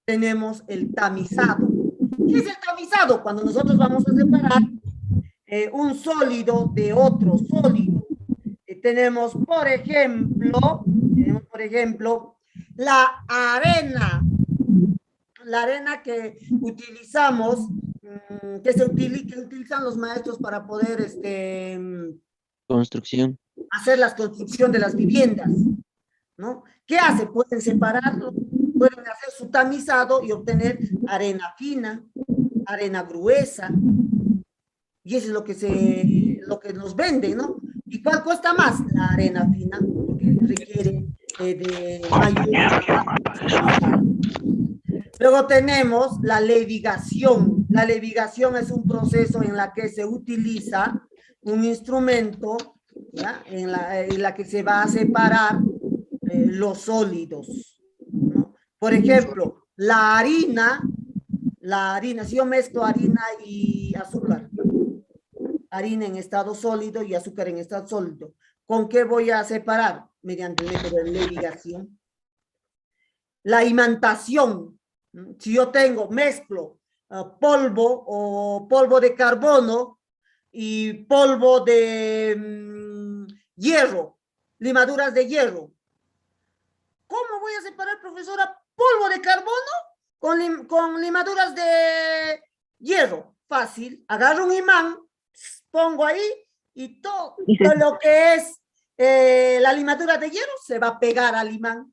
tenemos el tamizado. ¿Qué es el tamizado? Cuando nosotros vamos a separar un sólido de otro sólido. Tenemos, por ejemplo, la arena. La arena que utilizamos, que utilizan los maestros para poder Construcción. hacer la construcción de las viviendas, ¿no? ¿Qué hace? Pueden separarlo, pueden hacer su tamizado y obtener arena fina, arena gruesa, y eso es lo que nos venden, ¿no? ¿Y cuál cuesta más? La arena fina, porque requiere de mayor. Luego tenemos la levigación. La levigación es un proceso en la que se utiliza un instrumento, ¿ya? En la que se va a separar los sólidos, ¿no? Por ejemplo, la harina, si yo mezclo harina y azúcar, harina en estado sólido y azúcar en estado sólido, ¿con qué voy a separar? Mediante el método de levigación. La imantación, si yo mezclo polvo de carbono y polvo de hierro, limaduras de hierro. ¿Cómo voy a separar, profesora, polvo de carbono con limaduras de hierro? Fácil, agarro un imán, pongo ahí y todo lo que es la limadura de hierro se va a pegar al imán.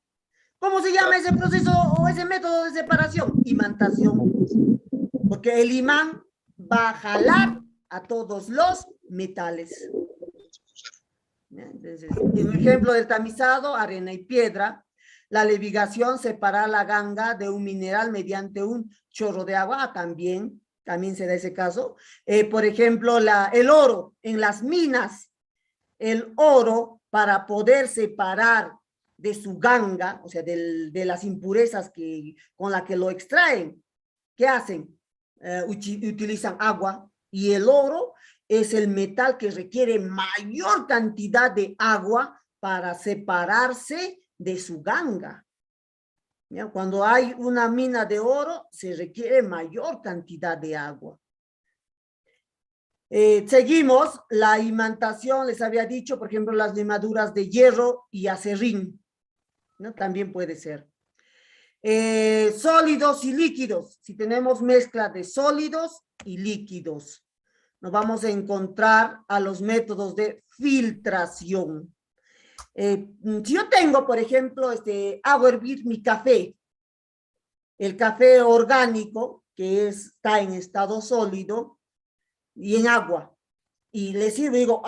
¿Cómo se llama ese proceso o ese método de separación? Imantación. Porque el imán va a jalar a todos los metales. Entonces, en el ejemplo del tamizado, arena y piedra, la levigación separa la ganga de un mineral mediante un chorro de agua. También se da ese caso. Por ejemplo, el oro en las minas, el oro para poder separar de su ganga, o sea, de las impurezas con las que lo extraen. ¿Qué hacen? Utilizan agua, y el oro es el metal que requiere mayor cantidad de agua para separarse de su ganga. ¿Ya? Cuando hay una mina de oro, se requiere mayor cantidad de agua. Seguimos, la imantación, les había dicho, por ejemplo, las limaduras de hierro y acerrín, ¿no? También puede ser. Sólidos y líquidos. Si tenemos mezcla de sólidos y líquidos, nos vamos a encontrar a los métodos de filtración. Si yo tengo, por ejemplo, hago hervir mi café, el café orgánico, que está en estado sólido y en agua, y le sirvo y digo,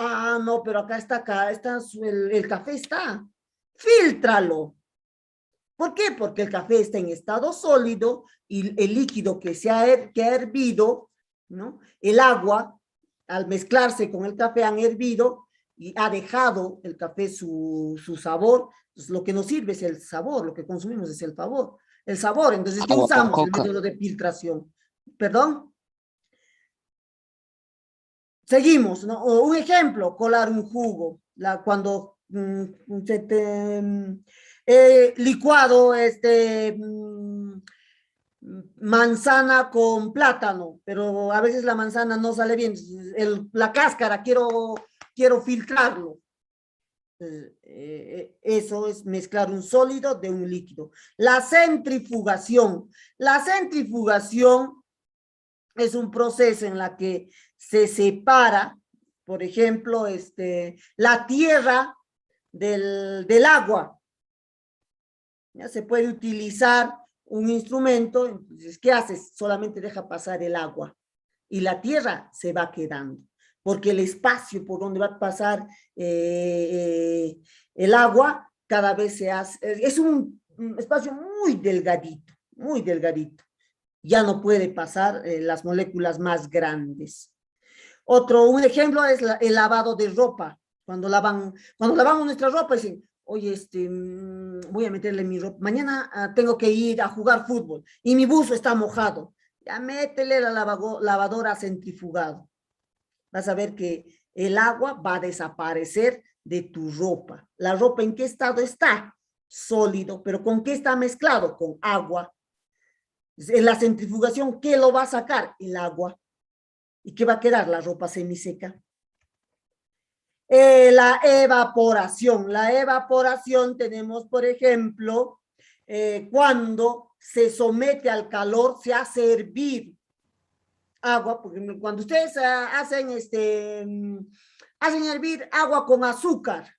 no, pero acá está, el café está, fíltralo. ¿Por qué? Porque el café está en estado sólido y el líquido que ha hervido, ¿no? El agua, al mezclarse con el café, han hervido y ha dejado el café su sabor. Pues lo que nos sirve es el sabor, lo que consumimos es el sabor. Entonces, ¿qué usamos? El método de filtración. ¿Perdón? Seguimos, ¿no? Un ejemplo, colar un jugo. Cuando licuado manzana con plátano, pero a veces la manzana no sale bien, la cáscara quiero filtrarlo. Eso es mezclar un sólido de un líquido. La centrifugación es un proceso en la que se separa, por ejemplo, la tierra del agua. Ya se puede utilizar un instrumento. Entonces, ¿qué haces? Solamente deja pasar el agua y la tierra se va quedando, porque el espacio por donde va a pasar el agua cada vez se hace, es un espacio muy delgadito, ya no puede pasar las moléculas más grandes. Un ejemplo es el lavado de ropa. Cuando lavamos nuestra ropa, dicen, oye, voy a meterle mi ropa, mañana tengo que ir a jugar fútbol y mi buzo está mojado. Ya métele la lavadora centrifugado. Vas a ver que el agua va a desaparecer de tu ropa. ¿La ropa en qué estado está? Sólido, pero ¿con qué está mezclado? Con agua. En la centrifugación, ¿qué lo va a sacar? El agua. ¿Y qué va a quedar? La ropa semiseca. La evaporación. La evaporación tenemos, por ejemplo, cuando se somete al calor, se hace hervir agua, porque cuando ustedes hacen hervir agua con azúcar,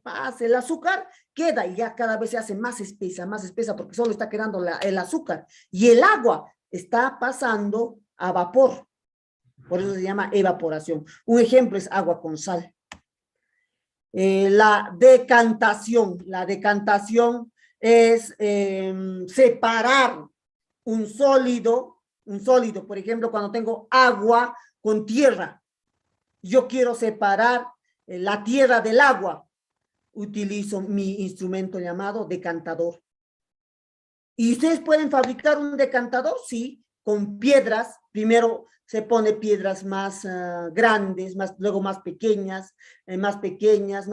pasa el azúcar, queda y ya cada vez se hace más espesa, porque solo está quedando el azúcar. Y el agua está pasando a vapor. Por eso se llama evaporación. Un ejemplo es agua con sal. La decantación. La decantación es separar un sólido, por ejemplo, cuando tengo agua con tierra. Yo quiero separar la tierra del agua. Utilizo mi instrumento llamado decantador. ¿Y ustedes pueden fabricar un decantador? Sí, con piedras. Primero se pone piedras más grandes, luego más pequeñas, más pequeñas,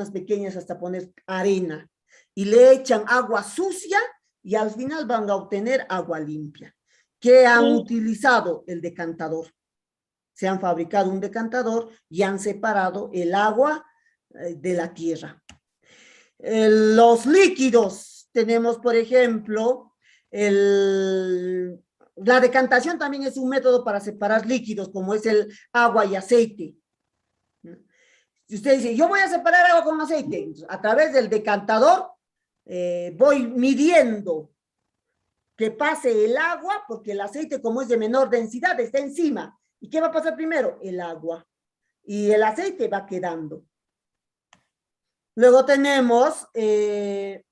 hasta poner arena. Y le echan agua sucia y al final van a obtener agua limpia. ¿Qué han utilizado? El decantador. Se han fabricado un decantador y han separado el agua de la tierra. Los líquidos, tenemos por ejemplo, la decantación también es un método para separar líquidos, como es el agua y aceite. Si usted dice, yo voy a separar agua con aceite, a través del decantador voy midiendo que pase el agua, porque el aceite, como es de menor densidad, está encima. ¿Y qué va a pasar primero? El agua. Y el aceite va quedando. Luego tenemos, ¿cuándo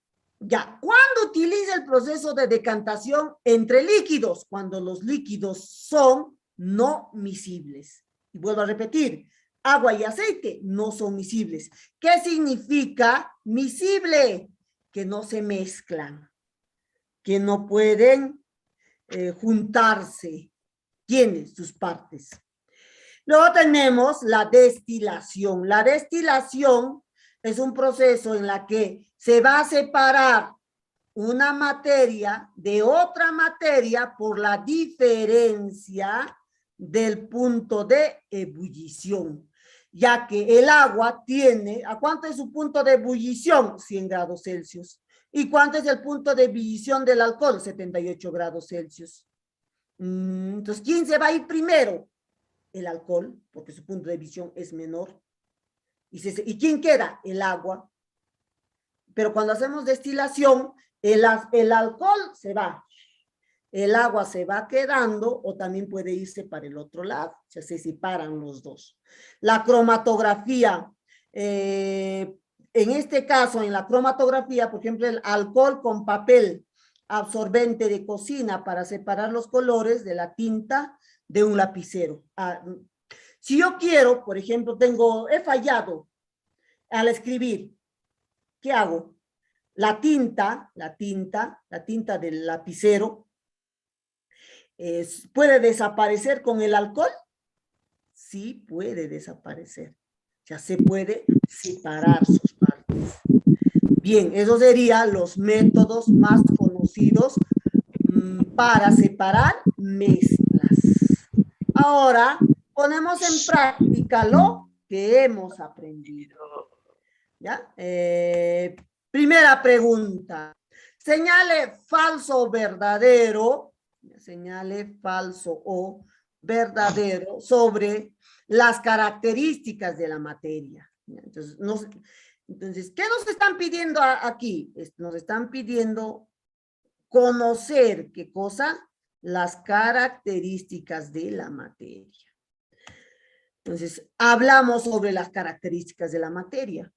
utiliza el proceso de decantación entre líquidos? Cuando los líquidos son no miscibles. Y vuelvo a repetir, agua y aceite no son miscibles. ¿Qué significa miscible? Que no se mezclan, que no pueden juntarse, tienen sus partes. Luego tenemos la destilación. La destilación es un proceso en la que se va a separar una materia de otra materia por la diferencia del punto de ebullición, ya que el agua tiene, ¿a cuánto es su punto de ebullición? 100 grados Celsius. ¿Y cuánto es el punto de ebullición del alcohol? 78 grados Celsius. Entonces, ¿quién se va a ir primero? El alcohol, porque su punto de ebullición es menor. ¿Y quién queda? El agua. Pero cuando hacemos destilación, el alcohol se va. El agua se va quedando o también puede irse para el otro lado. O sea, se separan los dos. La cromatografía. En este caso, en la cromatografía, por ejemplo, el alcohol con papel absorbente de cocina para separar los colores de la tinta de un lapicero. Si yo quiero, por ejemplo, he fallado al escribir, ¿qué hago? La tinta del lapicero ¿puede desaparecer con el alcohol? Sí, puede desaparecer. Ya se puede separar sus partes. Bien, esos serían los métodos más conocidos para separar mezclas. Ahora, ponemos en práctica lo que hemos aprendido. ¿Ya? Primera pregunta. Señale falso o verdadero. Señale falso o verdadero sobre las características de la materia. Entonces, ¿qué nos están pidiendo aquí? Nos están pidiendo conocer, ¿qué cosa? Las características de la materia. Entonces, hablamos sobre las características de la materia.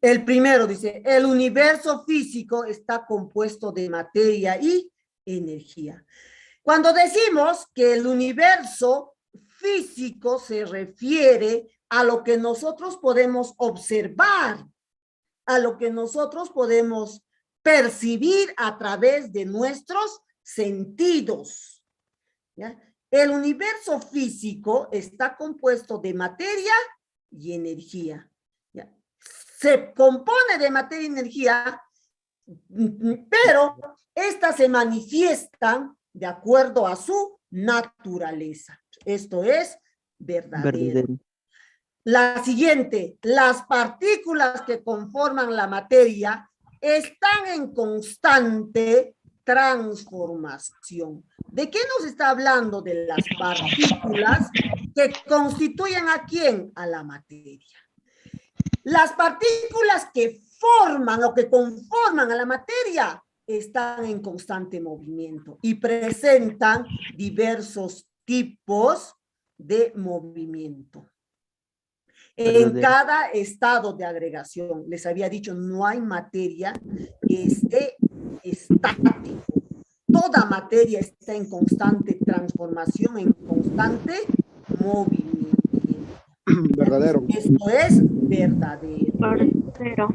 El primero dice, el universo físico está compuesto de materia y energía. Cuando decimos que el universo físico se refiere a lo que nosotros podemos observar, a lo que nosotros podemos percibir a través de nuestros sentidos. ¿Ya? El universo físico está compuesto de materia y energía. ¿Ya? Se compone de materia y energía, pero estas se manifiestan de acuerdo a su naturaleza. Esto es verdadero. Verdadero. La siguiente, las partículas que conforman la materia están en constante transformación. ¿De qué nos está hablando? De las partículas que constituyen ¿a quién? A la materia. Las partículas que forman o que conforman a la materia están en constante movimiento y presentan diversos tipos de movimiento. En cada estado de agregación, les había dicho, no hay materia que esté estático. Toda materia está en constante transformación, en constante movimiento. Verdadero. Esto es verdadero. Verdadero.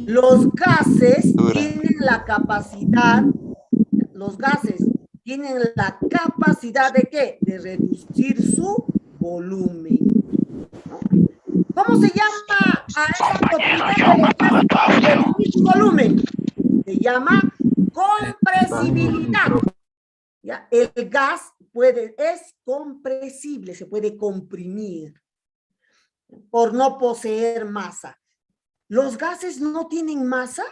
Los gases tienen la capacidad, ¿de qué? De reducir su volumen. ¿No? ¿Cómo se llama a esa propiedad de los gases de reducir su volumen? Se llama compresibilidad. ¿Ya? El gas es compresible, se puede comprimir por no poseer masa. ¿Los gases no tienen masa?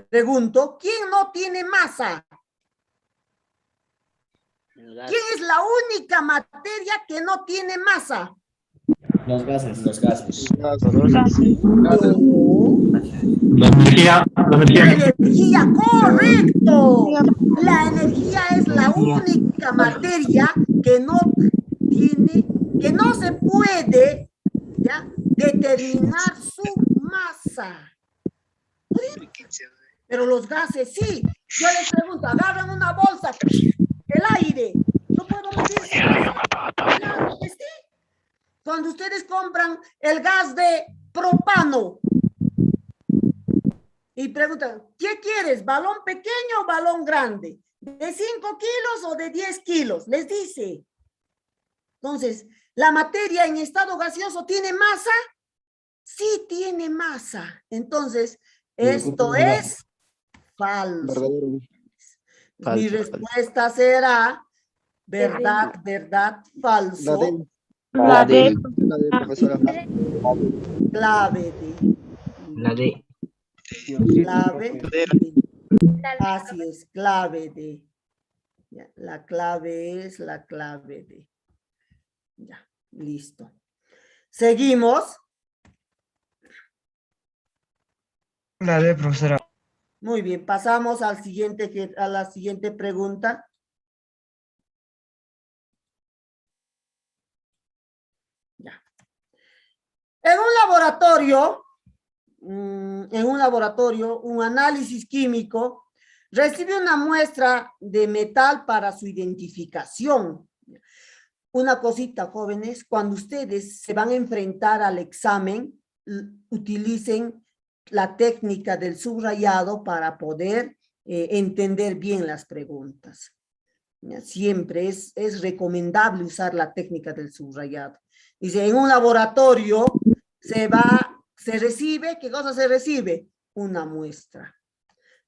Pregunto, ¿quién no tiene masa? ¿Quién es la única materia que no tiene masa? Los gases, los gases. La energía. La energía, correcto. La energía es la única materia que no se puede, ¿ya?, determinar su masa. Pero los gases sí. Yo les pregunto, agarran una bolsa, el aire, no puedo medir su masa. Claro que sí. Cuando ustedes compran el gas de propano y preguntan, ¿qué quieres? ¿Balón pequeño o balón grande? ¿De 5 kilos o de 10 kilos? Les dice. Entonces, ¿la materia en estado gaseoso tiene masa? Sí tiene masa. Entonces, esto es falso. Mi respuesta será verdad, verdad, falso. La D. Clave D. La D. Clave D. Así es, clave D. Ya, la clave es la clave D. Ya, listo. Seguimos. La D, profesora. Muy bien, pasamos a la siguiente pregunta. Ya. En un laboratorio, un análisis químico recibe una muestra de metal para su identificación. Una cosita, jóvenes, cuando ustedes se van a enfrentar al examen, utilicen la técnica del subrayado para poder entender bien las preguntas. Siempre es recomendable usar la técnica del subrayado. Dice, en un laboratorio se recibe, ¿qué cosa se recibe? Una muestra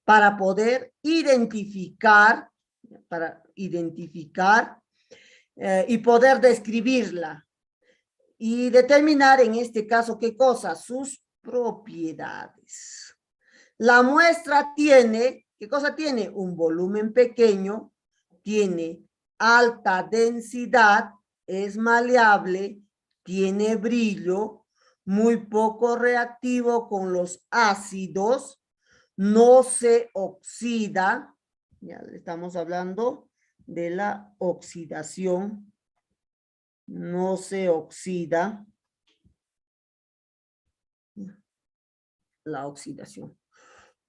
para poder identificar, y poder describirla y determinar en este caso qué cosa, sus propiedades. La muestra tiene, ¿qué cosa tiene? Un volumen pequeño, tiene alta densidad, es maleable, tiene brillo, muy poco reactivo con los ácidos, no se oxida, ya le estamos hablando de la oxidación, no se oxida, la oxidación.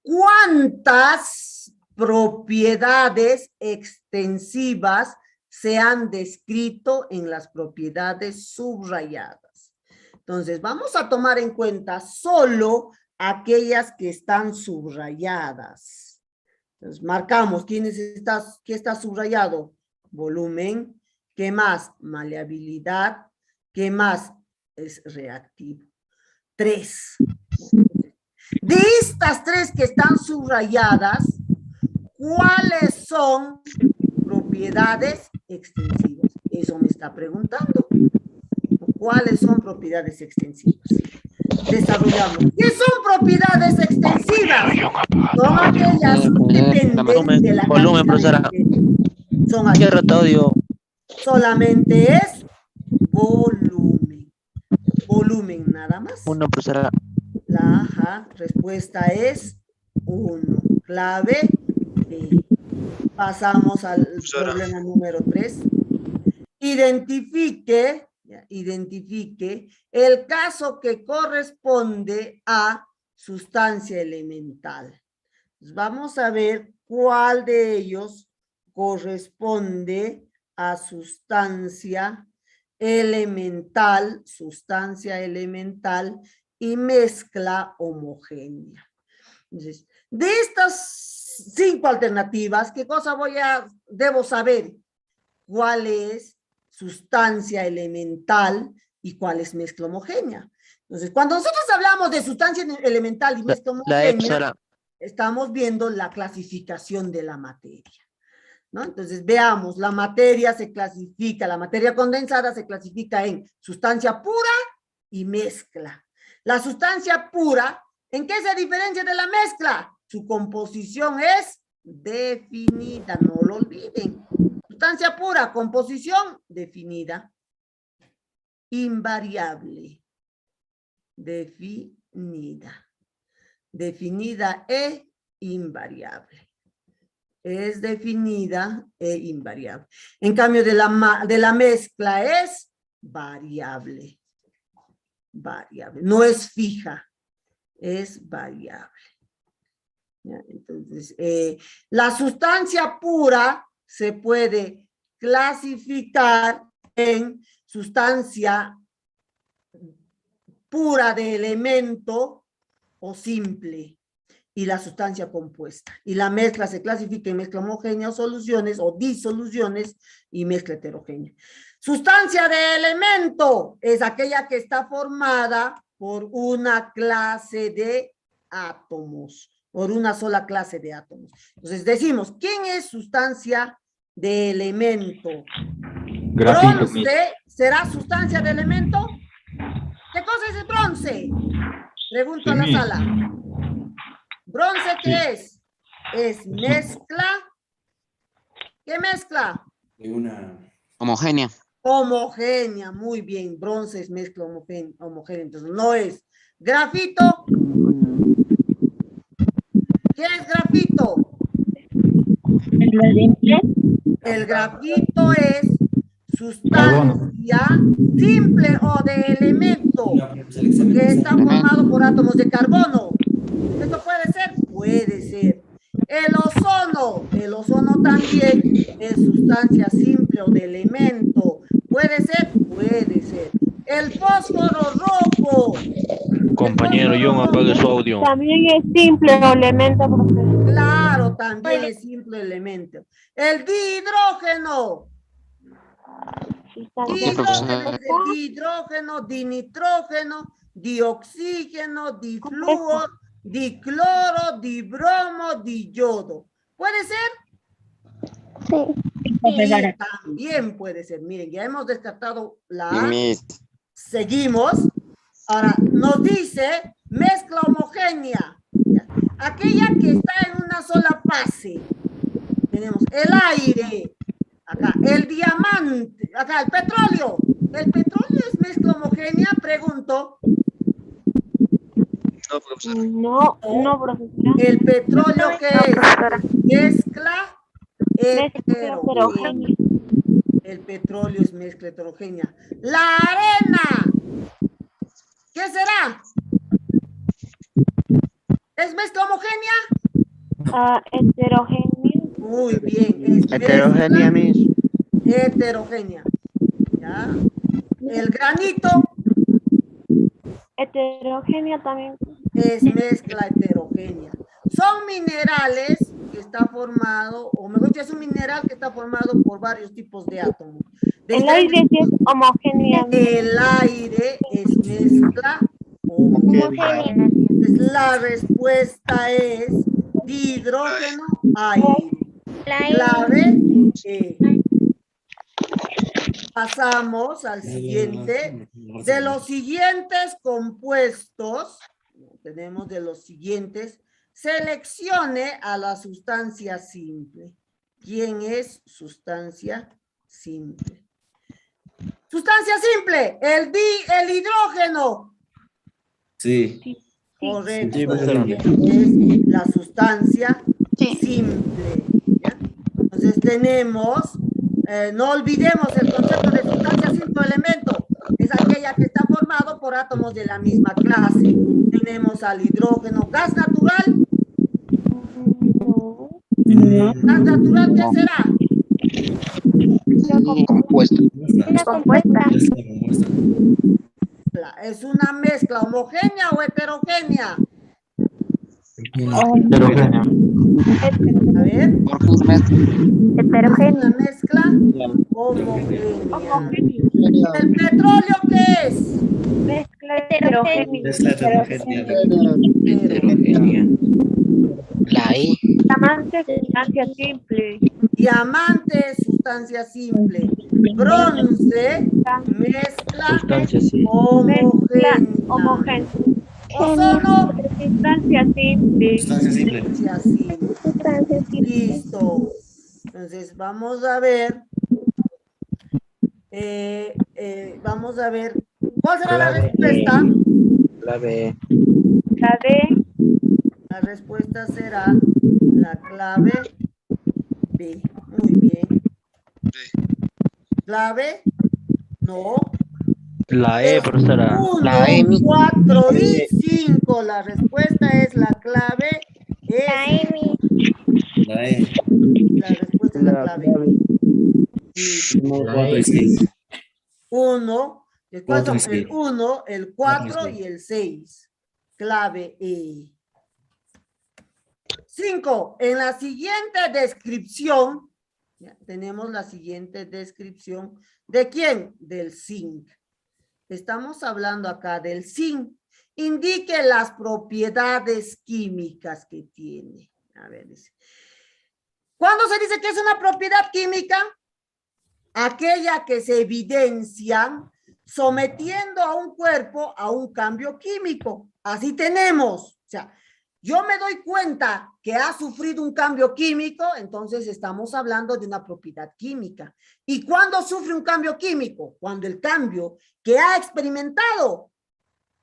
¿Cuántas propiedades extensivas se han descrito en las propiedades subrayadas? Entonces, vamos a tomar en cuenta solo aquellas que están subrayadas. Entonces, marcamos qué está subrayado. Volumen. ¿Qué más? Maleabilidad. ¿Qué más? Es reactivo. 3. De estas 3 que están subrayadas, ¿cuáles son propiedades extensivas. Eso me está preguntando. ¿Cuáles son propiedades extensivas? Desarrollamos. ¿Qué son propiedades extensivas? Son aquellas que dependen de la Volumen, cantidad profesora. son aquellas. Cierra todo, Dios. Solamente es volumen. Volumen nada más. Uno, profesora. La respuesta es 1. Clave B. Pasamos al problema número 3. Identifique el caso que corresponde a sustancia elemental. Pues vamos a ver cuál de ellos corresponde a sustancia elemental y mezcla homogénea. Entonces, de estas 5 alternativas, ¿qué cosa debo saber? ¿Cuál es sustancia elemental y cuál es mezcla homogénea? Entonces, cuando nosotros hablamos de sustancia elemental y mezcla homogénea, estamos viendo la clasificación de la materia, ¿no? Entonces, veamos, la materia condensada se clasifica en sustancia pura y mezcla. La sustancia pura, ¿en qué se diferencia de la mezcla? Su composición es definida, no lo olviden. Sustancia pura, composición definida. Invariable. Definida. Definida e invariable. Es definida e invariable. En cambio, de la mezcla es variable. Variable. No es fija, es variable. ¿Ya? Entonces, la sustancia pura se puede clasificar en sustancia pura de elemento o simple, y la sustancia compuesta. Y la mezcla se clasifica en mezcla homogénea o soluciones o disoluciones y mezcla heterogénea. Sustancia de elemento es aquella que está formada por una clase de átomos, por una sola clase de átomos. Entonces decimos, ¿quién es sustancia de elemento? Grafito. ¿Bronce será sustancia de elemento? ¿Qué cosa es el bronce? Pregunto a la sala. ¿Bronce qué es? Es mezcla. ¿Qué mezcla? Homogénea. Homogénea, muy bien. Bronce es mezcla homogénea, entonces no es. Grafito. ¿Qué es grafito? El grafito es sustancia simple o de elemento que está formado por átomos de carbono. ¿Esto puede ser? Puede ser. El ozono también es sustancia simple o de elemento. ¿Puede ser? Puede ser. El fósforo rojo. Compañero John, apague su audio. También es simple o elemento, profesor. Claro, también es simple elemento. El dihidrógeno. Dihidrógeno, dinitrógeno, dioxígeno, difluor, dicloro, dibromo, diyodo. ¿Puede ser? Sí. Sí, también puede ser. Miren, ya hemos descartado la A. Seguimos. Ahora, nos dice mezcla homogénea. Aquella que está en una sola fase. Tenemos el aire. Acá, el diamante. Acá, el petróleo. ¿El petróleo es mezcla homogénea? Pregunto. No, profesora. ¿El petróleo qué es? Profesora. Mezcla Heterogénea. heterogénea. El petróleo es mezcla heterogénea. La arena. ¿Qué será? ¿Es mezcla homogénea? Heterogénea. Muy bien. Es Heterogénea, mezcla mis. heterogénea. ¿Ya? El granito Heterogénea también. es mezcla heterogénea. Son minerales que está formado, o mejor dicho, es un mineral que está formado por varios tipos de átomos. El aire sí es homogénea. El aire es mezcla homogénea. Entonces, la respuesta es dihidrógeno, aire. Clave E. Pasamos al siguiente. De los siguientes compuestos, tenemos de los siguientes, seleccione a la sustancia simple. ¿Quién es sustancia simple? Sustancia simple, el hidrógeno. Sí. Correcto. Sí, profesora. Es la sustancia simple. ¿Ya? Entonces tenemos, no olvidemos el concepto de sustancia simple elemento. Es aquella que está formado por átomos de la misma clase. Tenemos al hidrógeno, gas natural. ¿Gas natural qué será? Compuesto. Una compuesta. ¿Es una mezcla homogénea o heterogénea? Heterogénea. A ver. Por fin, ¿Es Heterogénea. una mezcla homogénea? ¿El petróleo qué es? Mezcla heterogénea. heterogénea. La E. Diamante, sustancia simple. Diamante, sustancia simple. Bronce, mezcla Sustancia sí. homogénea. Homogénea. Ozono, Sustancia simple. sustancia simple. Listo. Entonces, vamos a ver. Vamos a ver. ¿Cuál será la respuesta? Clave. La D. La respuesta será la clave B. Muy bien. ¿Clave? No. La E, profesora. 1, La M. 4 y 5. La respuesta es la clave E. La E. La respuesta es la clave E. La E. 1. ¿Cuál son? Cuatro y seis. El 1, el 4 y el 6. Clave E. 5. En la siguiente descripción, ya, tenemos la siguiente descripción. ¿De quién? Del zinc. Estamos hablando acá del zinc. Indique las propiedades químicas que tiene. A ver, dice. ¿Cuándo se dice que es una propiedad química? Aquella que se evidencia sometiendo a un cuerpo a un cambio químico. Así tenemos. O sea, yo me doy cuenta que ha sufrido un cambio químico, entonces estamos hablando de una propiedad química. ¿Y cuándo sufre un cambio químico? Cuando el cambio que ha experimentado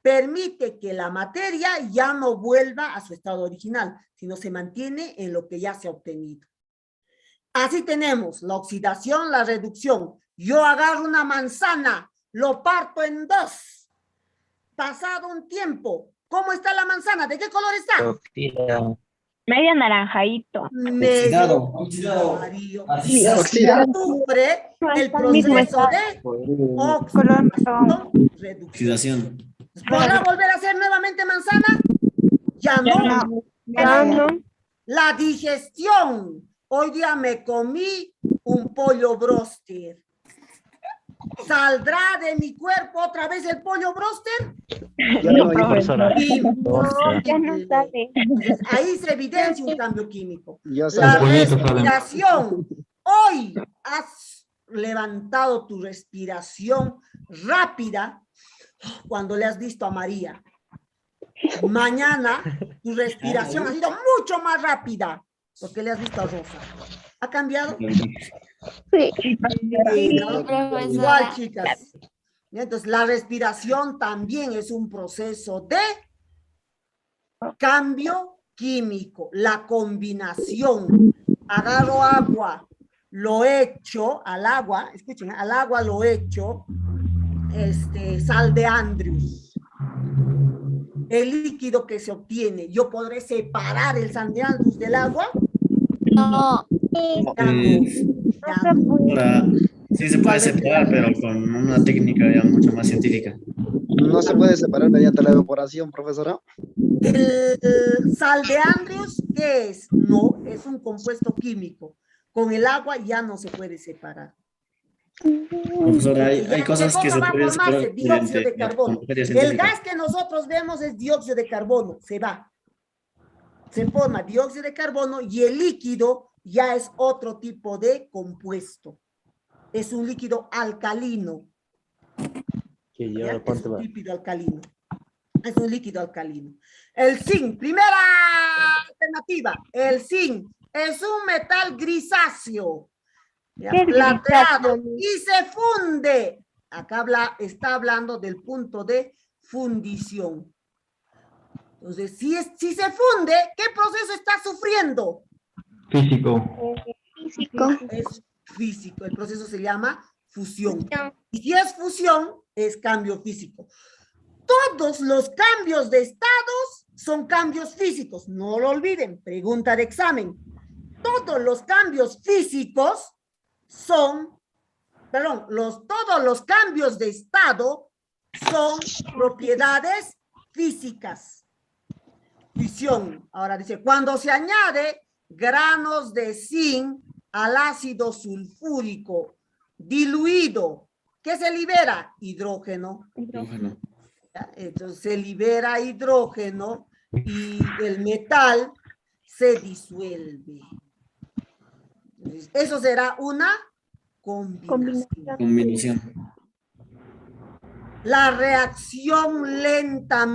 permite que la materia ya no vuelva a su estado original, sino se mantiene en lo que ya se ha obtenido. Así tenemos la oxidación, la reducción. Yo agarro una manzana, lo parto en dos. Pasado un tiempo, ¿cómo está la manzana? ¿De qué color está? Medio naranjadito. Medio Oxidado. amarillo. Oxidado. Sufre el proceso de oxidación, reducción. ¿Podrá volver a ser nuevamente manzana? Ya no. Ya no. La digestión. Hoy día me comí un pollo bróster. ¿Saldrá de mi cuerpo otra vez el pollo bróster? Ya no, Profesora. Imposible. Ya no sale. Entonces, ahí se evidencia un cambio químico. ya La sabe. respiración. Hoy has levantado tu respiración rápida cuando le has visto a María. Mañana tu respiración ha sido mucho más rápida porque le has visto a Rosa. ¿Ha cambiado? Sí. Sí, ¿no? Igual, chicas. Entonces, la respiración también es un proceso de cambio químico. La combinación. Agarro agua, lo echo al agua, escuchen, al agua lo echo sal de Andrews. El líquido que se obtiene, ¿yo podré separar el sal de Andrews del agua? No. Ahora, sí se puede separar, pero con una técnica ya mucho más científica. No se puede separar mediante la evaporación, profesora. El sal de Andrews, ¿qué es? No, es un compuesto químico. Con el agua ya no se puede separar. Profesora, hay cosas que se pueden separar dióxido de mediante carbono. materia El científica. gas que nosotros vemos es dióxido de carbono, se va. Se forma dióxido de carbono y el líquido ya es otro tipo de compuesto. Es un líquido alcalino. Que ¿Ya? yo, Es ¿cuánto un va? líquido alcalino. Es un líquido alcalino. El zinc, primera alternativa. El zinc es un metal grisáceo, ¿ya? ¿Qué es Plateado grisáceo? y se funde. Acá está hablando del punto de fundición. Entonces, si se funde, ¿qué proceso está sufriendo? Físico. Físico. Es físico. El proceso se llama fusión. Y si es fusión, es cambio físico. Todos los cambios de estados son cambios físicos. No lo olviden. Pregunta de examen. Todos los cambios físicos son, todos los cambios de estado son propiedades físicas. Fisión. Ahora dice, cuando se añade granos de zinc al ácido sulfúrico diluido, ¿qué se libera? Hidrógeno. Hidrógeno. ¿Ya? Entonces se libera hidrógeno y el metal se disuelve. Entonces, eso será una combinación. Combinación. La reacción lenta,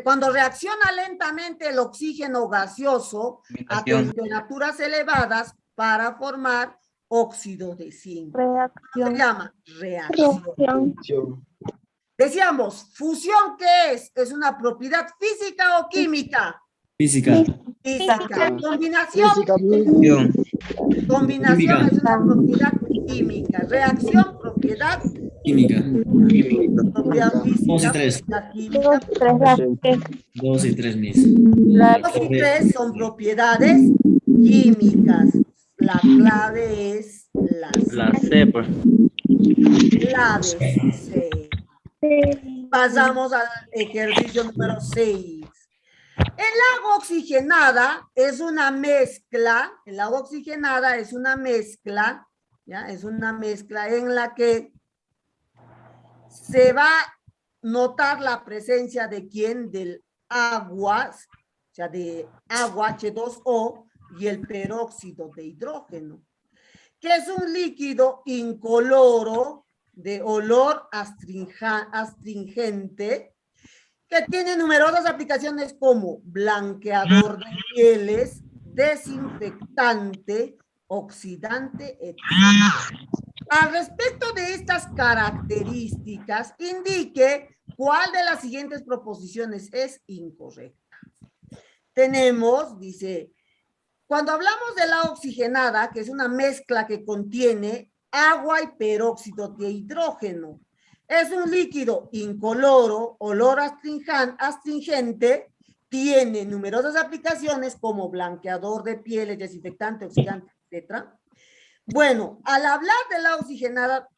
cuando reacciona lentamente el oxígeno gaseoso a temperaturas elevadas para formar óxido de zinc. Se Reacción. llama reacción. Decíamos, fusión, ¿qué es? ¿Es una propiedad física o química? Física. Física. Combinación. Física. Combinación es una propiedad química. Reacción, propiedad Química. propiedad física. 2 y 3. Propiedad química. 2 y 3, mis. 2 y 3 son propiedades químicas. La clave es La C, pues. clave C. Pasamos al ejercicio número 6. El agua oxigenada es una mezcla, el agua oxigenada es una mezcla, ¿ya? Es una mezcla en la que se va a notar la presencia de quién, del agua, o sea, de agua H2O y el peróxido de hidrógeno, que es un líquido incoloro de olor astringente, que tiene numerosas aplicaciones como blanqueador de pieles, desinfectante, oxidante, etc. Al respecto de estas características, indique cuál de las siguientes proposiciones es incorrecta. Tenemos, dice, cuando hablamos de la oxigenada, que es una mezcla que contiene agua y peróxido de hidrógeno, es un líquido incoloro, olor astringente, tiene numerosas aplicaciones como blanqueador de pieles, desinfectante, oxidante, etc. Bueno, al hablar de la oxigenada,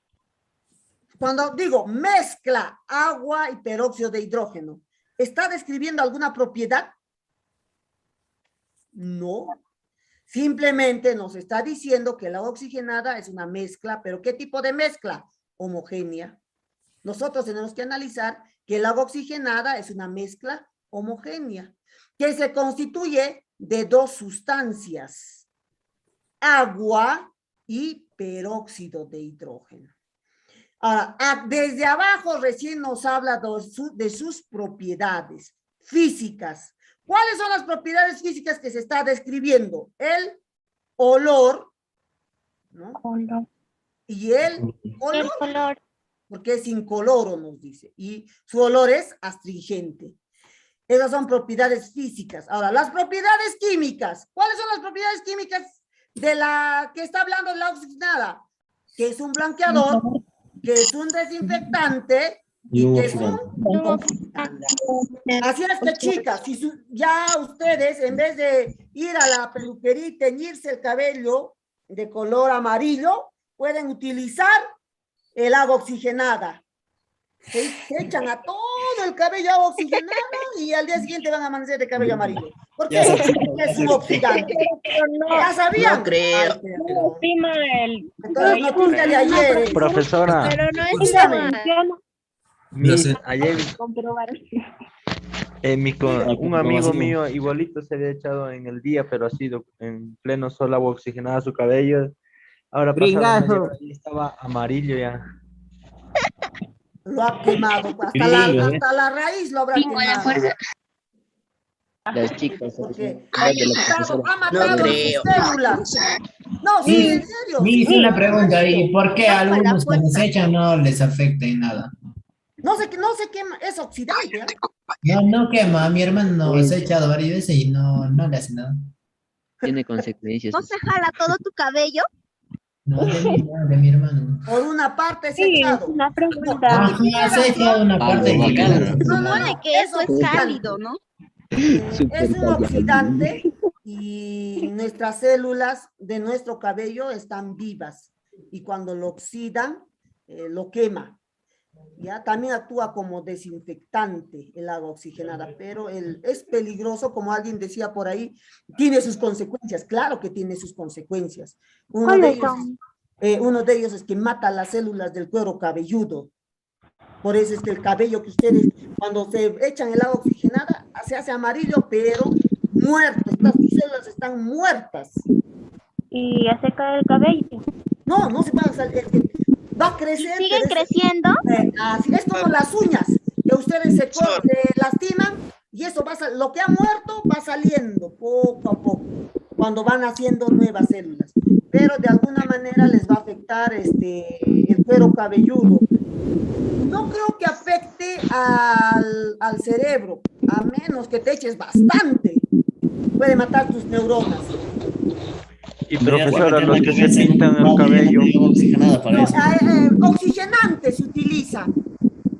cuando digo mezcla agua y peróxido de hidrógeno, ¿está describiendo alguna propiedad? No. Simplemente nos está diciendo que la oxigenada es una mezcla, pero ¿qué tipo de mezcla? Homogénea. Nosotros tenemos que analizar que el agua oxigenada es una mezcla homogénea, que se constituye de dos sustancias, agua y peróxido de hidrógeno. Ahora, desde abajo recién nos habla de sus propiedades físicas. ¿Cuáles son las propiedades físicas que se está describiendo? El olor, ¿no? Y el color. Porque es incoloro, nos dice, y su olor es astringente. Esas son propiedades físicas. Ahora, las propiedades químicas. ¿Cuáles son las propiedades químicas de la que está hablando de la oxigenada? Que es un blanqueador, que es un desinfectante y que es un oxidante. Así es que, chicas, si ya ustedes, en vez de ir a la peluquería y teñirse el cabello de color amarillo, pueden utilizar el agua oxigenada. Se echan a todo el cabello agua oxigenada y al día siguiente van a amanecer de cabello amarillo. ¿Por qué? Porque es un oxidante. ¿Ya sabían? No creo. Entonces, noticia de ayer. Profesora, Pero no es Dígame. igual. Miss, ayer, Un amigo mío igualito se había echado en el día, pero ha sido en pleno sol, agua oxigenada su cabello. Ahora pasado media hora y estaba amarillo ya. Lo ha quemado, hasta la raíz lo habrá quemado. Las chicas. Porque Ah, ha de la matado profesora. sus células. No, sí, en serio. Me hice una pregunta, ¿y por qué a Tapa la algunos cuando puerta. se echan no les afecta en nada? No se quema, es oxidante. ¿Eh? No quema, mi hermano se ha echado varias veces y no le hace nada. Tiene consecuencias. ¿No se jala todo tu cabello? No, de mi hermano. Por una parte se ha Sí, es echado. una pregunta. Ajá, se ha echado una parte de mi cara. No, Supone que eso es cálido, ¿no? Es un oxidante y nuestras células de nuestro cabello están vivas y cuando lo oxidan, lo quema. Ya también actúa como desinfectante el agua oxigenada, pero es peligroso, como alguien decía por ahí, tiene sus consecuencias, claro que tiene sus consecuencias. Uno de ellos es que mata las células del cuero cabelludo. Por eso es que el cabello que ustedes, cuando se echan el agua oxigenada, se hace amarillo, pero muerto, sus células están muertas. Y hace caer el cabello. No se va a salir, va a crecer. ¿Siguen creciendo? Así es como las uñas, que ustedes se lastiman y eso lo que ha muerto va saliendo poco a poco, cuando van haciendo nuevas células. Pero de alguna manera les va a afectar el cuero cabelludo. No creo que afecte al cerebro, a menos que te eches bastante. Puede matar tus neuronas. Y profesora, los que se pintan el cabello. Oxigenante se utiliza,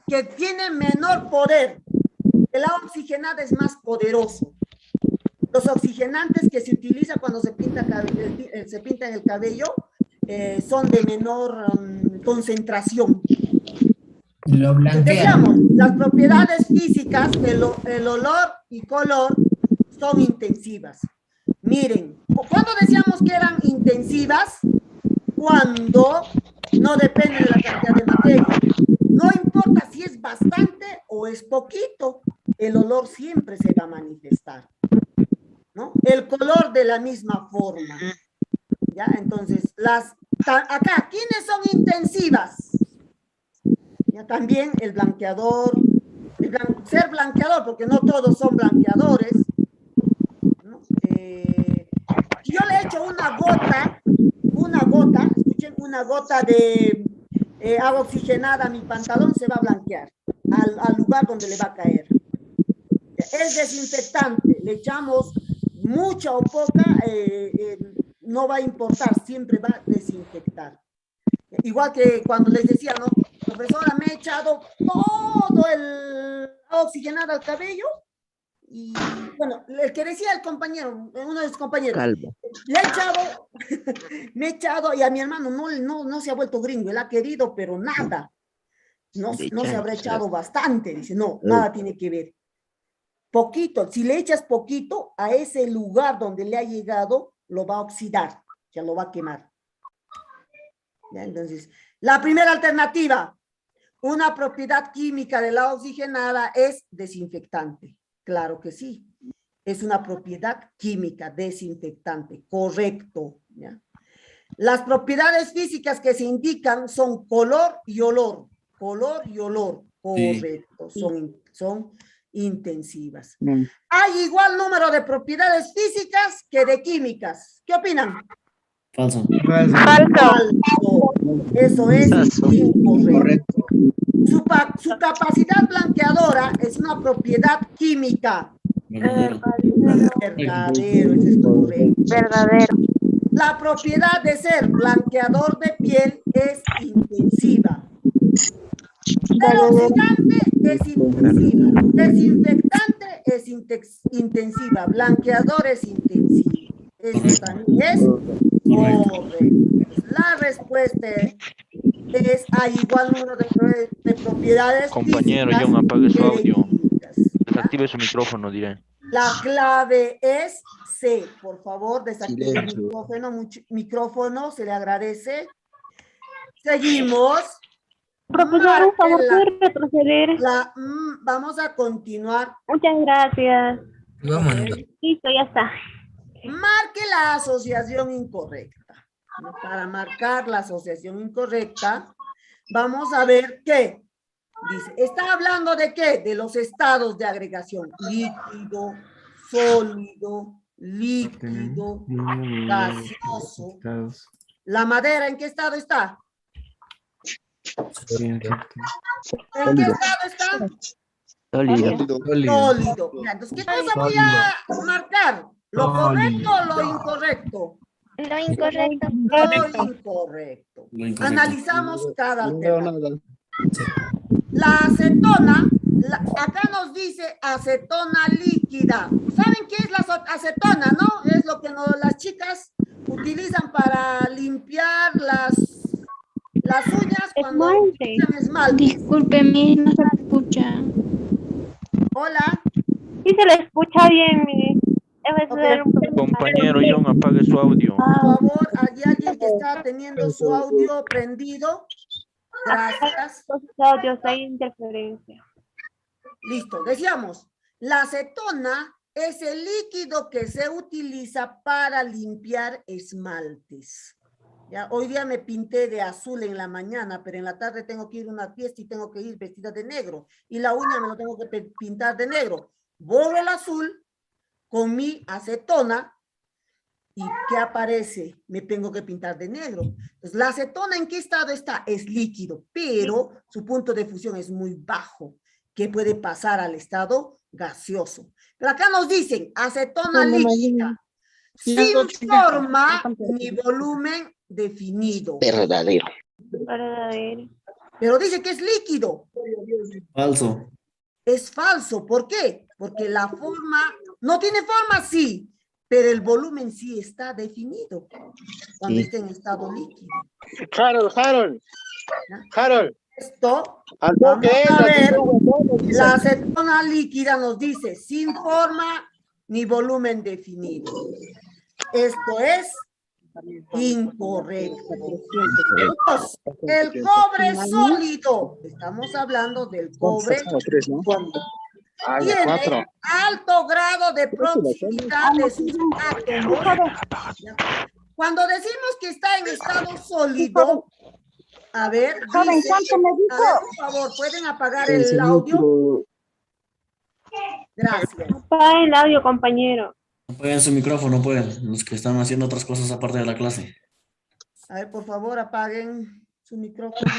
que tiene menor poder. El agua oxigenada es más poderoso. Los oxigenantes que se utiliza cuando se pinta en el cabello son de menor concentración. Lo blanquean. Decíamos, las propiedades físicas, el olor y color son intensivas. Miren, ¿cuándo decíamos que eran intensivas? Cuando no depende de la cantidad de materia. No importa si es bastante o es poquito, el olor siempre se va a manifestar, ¿no? El color de la misma forma. ¿Ya? Entonces, acá, ¿quiénes son intensivas? Ya, también el blanqueador, ser blanqueador, porque no todos son blanqueadores, ¿no? Yo le echo una gota, escuchen, una gota de agua oxigenada a mi pantalón, se va a blanquear al lugar donde le va a caer. Es desinfectante, le echamos mucha o poca, no va a importar, siempre va a desinfectar. Igual que cuando les decía, ¿no? Profesora, me he echado todo el agua oxigenada al cabello y, bueno, el que decía el compañero, uno de sus compañeros, Calvo. le he echado, me he echado, y a mi hermano no se ha vuelto gringo, él ha querido, pero nada. No se habrá echado bastante, dice, no, nada tiene que ver. Poquito, si le echas poquito, a ese lugar donde le ha llegado, lo va a oxidar, ya lo va a quemar. ¿Ya? Entonces, la primera alternativa, una propiedad química del agua oxigenada es desinfectante. Claro que sí, es una propiedad química desinfectante, correcto. ¿Ya? Las propiedades físicas que se indican son color y olor, correcto, son intensivas. Hay igual número de propiedades físicas que de químicas. ¿Qué opinan? Falso. Falso. Eso es incorrecto. Su capacidad blanqueadora es una propiedad química. Verdadero, eso es correcto. Verdadero. La propiedad de ser blanqueador de piel es intensiva. El oxidante es intensiva. Desinfectante es intensiva. Blanqueador es intensivo. Eso también es correcto. La respuesta es hay igual número de propiedades. Compañero, físicas John, apague su que de audio. químicas. Desactive su micrófono, diré. La clave es C. Por favor, desactive el Silencio. micrófono, se le agradece. Seguimos. Profesor, un favor, Marque ¿puede retroceder? vamos a continuar. Muchas gracias. Vamos. Listo, ya está. Marque la asociación incorrecta. Para marcar la asociación incorrecta, vamos a ver qué. Dice, ¿está hablando de qué? De los estados de agregación. Líquido, sólido, líquido, gaseoso. ¿La madera en qué estado está? ¿En qué estado está? Sólido. Sólido. Ya, entonces, ¿qué cosa voy a marcar? ¿Lo correcto o lo incorrecto? Lo incorrecto. Lo incorrecto. Lo incorrecto. Analizamos cada No veo alternativa. nada. La acetona, acá nos dice acetona líquida. ¿Saben qué es la acetona, no? Es lo que las chicas utilizan para limpiar las uñas cuando utilizan esmalte. Discúlpeme, no se escucha. Hola. Sí se le escucha bien, mi. Debe ser un poco Compañero John, apague su audio. Por favor, hay alguien que está teniendo su audio prendido. Gracias. los audios, hay interferencia. Listo. Decíamos, la acetona es el líquido que se utiliza para limpiar esmaltes. Ya, hoy día me pinté de azul en la mañana, pero en la tarde tengo que ir a una fiesta y tengo que ir vestida de negro. Y la uña me lo tengo que pintar de negro. Borro el azul con mi acetona. ¿Y qué aparece? Me tengo que pintar de negro. Entonces, la acetona, ¿en qué estado está? Es líquido, pero su punto de fusión es muy bajo, que puede pasar al estado gaseoso. Pero acá nos dicen acetona líquida, sin forma ni volumen definido. Verdadero. Verdadero. Pero dice que es líquido. Falso. Es falso. ¿Por qué? Porque la forma, no tiene forma, sí, pero el volumen sí está definido cuando está en estado líquido. Harold. Esto, vamos a ver, la acetona líquida nos dice sin forma ni volumen definido. Esto es incorrecto. Dos, el cobre sólido, estamos hablando del cobre, tiene alto grado de proximidad de sus átomos. Cuando decimos que está en estado sólido, a ver, dice, a ver, por favor, ¿pueden apagar el audio? Gracias. Apaga el audio, compañero. Apaguen su micrófono, pueden, los que están haciendo otras cosas aparte de la clase. A ver, por favor, apaguen su micrófono.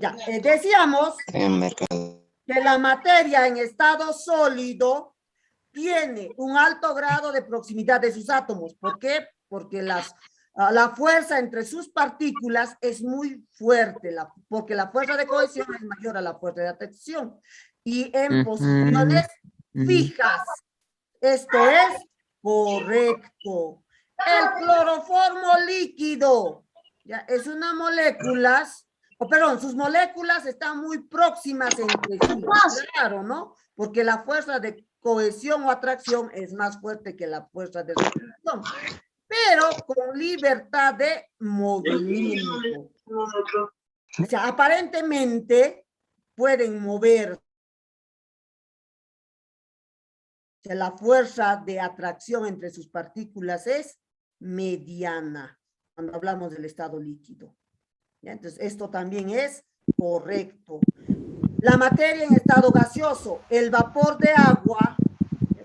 Ya, decíamos que la materia en estado sólido tiene un alto grado de proximidad de sus átomos. ¿Por qué? Porque la fuerza entre sus partículas es muy fuerte, porque la fuerza de cohesión es mayor a la fuerza de atracción. Y en posiciones fijas. Esto es correcto. El cloroformo líquido, ya, es una molécula, perdón, sus moléculas están muy próximas entre sí. Claro, ¿no? Porque la fuerza de cohesión o atracción es más fuerte que la fuerza de repulsión, pero con libertad de movimiento. O sea, aparentemente pueden mover. La fuerza de atracción entre sus partículas es mediana, cuando hablamos del estado líquido. ¿Ya? Entonces, esto también es correcto. La materia en estado gaseoso, el vapor de agua,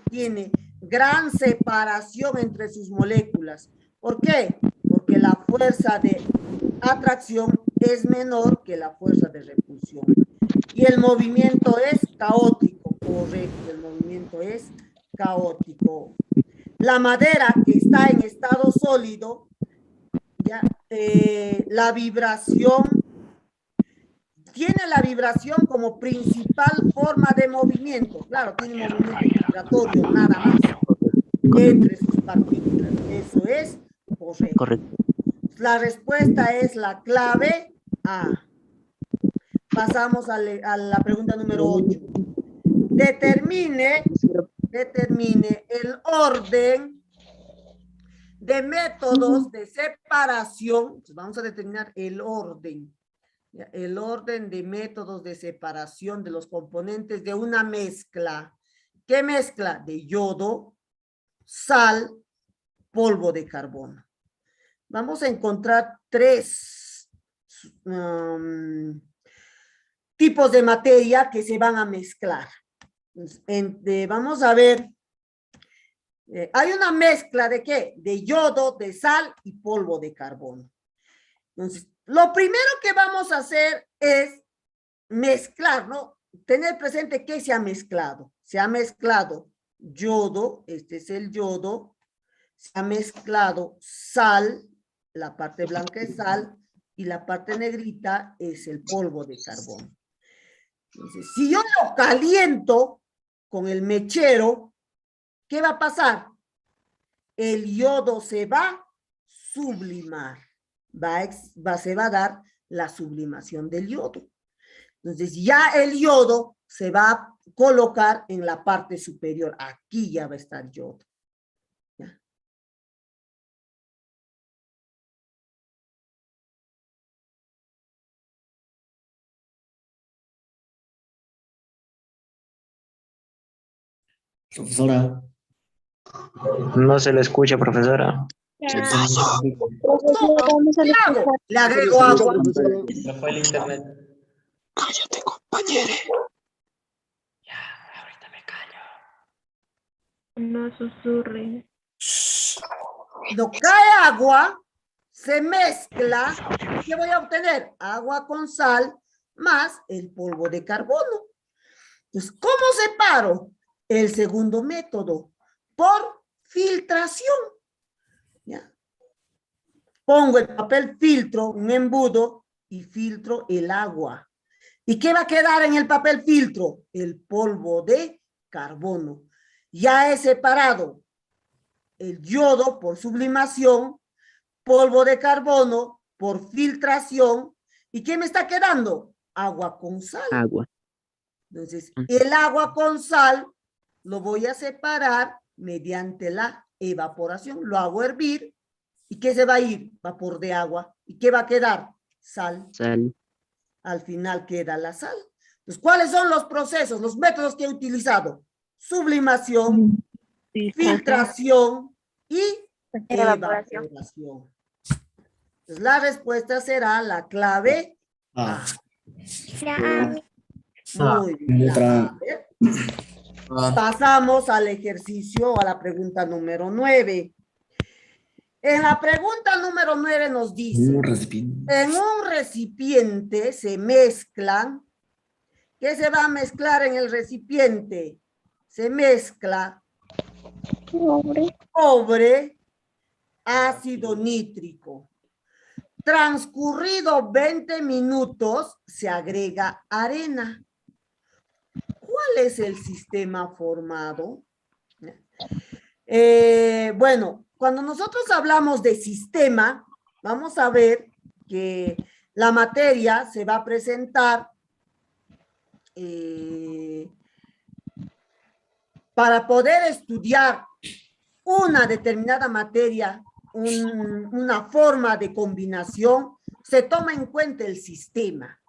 tiene gran separación entre sus moléculas. ¿Por qué? Porque la fuerza de atracción es menor que la fuerza de repulsión. Y el movimiento es caótico, correcto, el movimiento es caótico. La madera que está en estado sólido, ya, la vibración, tiene la vibración como principal forma de movimiento. Claro, tiene movimiento vibratorio, nada más, entre sus partículas. Eso es correcto. Correcto. La respuesta es la clave A. Pasamos a la pregunta número 8. Determine el orden de métodos de separación. Entonces vamos a determinar el orden Ya, el orden de métodos de separación de los componentes de una mezcla. ¿Qué mezcla? De yodo, sal, polvo de carbono. Vamos a encontrar tres tipos de materia que se van a mezclar. Vamos a ver. Hay una mezcla de ¿qué? De yodo, de sal y polvo de carbono. Entonces, lo primero que vamos a hacer es mezclar, ¿no? Tener presente que se ha mezclado. Se ha mezclado yodo, este es el yodo. Se ha mezclado sal, la parte blanca es sal, y la parte negrita es el polvo de carbono. Entonces, si yo lo caliento con el mechero, ¿qué va a pasar? El yodo se va a sublimar. Se va a dar la sublimación del yodo. Entonces, ya el yodo se va a colocar en la parte superior. Aquí ya va a estar yodo. ¿Ya? Profesora. No se le escucha, profesora. Le agrego agua. Se fue el internet. Cállate, compañero. Ya, ahorita me callo. No susurren. Cuando cae agua, se mezcla. ¿Qué voy a obtener? Agua con sal más el polvo de carbono. Entonces, ¿cómo separo? El segundo método, por filtración. ¿Ya? Pongo el papel filtro, un embudo, y filtro el agua. ¿Y qué va a quedar en el papel filtro? El polvo de carbono. Ya he separado el yodo por sublimación, polvo de carbono por filtración. ¿Y qué me está quedando? Agua con sal. Agua. Entonces, el agua con sal lo voy a separar mediante la evaporación. Lo hago hervir. ¿Y qué se va a ir? Vapor de agua. ¿Y qué va a quedar? Sal. Sal. Al final queda la sal. Entonces, ¿cuáles son los procesos, los métodos que he utilizado? Sublimación, filtración y evaporación. Entonces, la respuesta será la clave A. Muy bien. Pasamos al ejercicio, a la pregunta número 9. En la pregunta número 9 nos dice, en un recipiente se mezclan, ¿qué se va a mezclar en el recipiente? Se mezcla cobre, ácido nítrico. Transcurrido 20 minutos, se agrega arena. ¿Cuál es el sistema formado? Bueno, cuando nosotros hablamos de sistema, vamos a ver que la materia se va a presentar para poder estudiar una determinada materia, una forma de combinación, se toma en cuenta el sistema.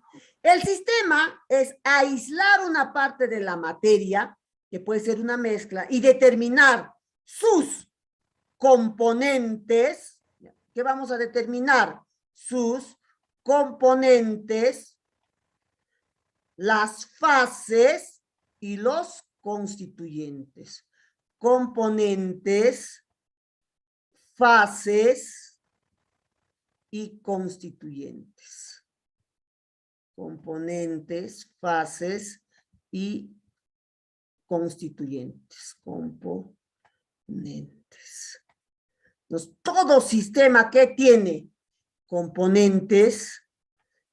El sistema es aislar una parte de la materia, que puede ser una mezcla, y determinar sus componentes. ¿Qué vamos a determinar? Sus componentes, las fases y los constituyentes. Componentes, fases y constituyentes. Componentes, fases y constituyentes. Componentes. Entonces, todo sistema que tiene componentes,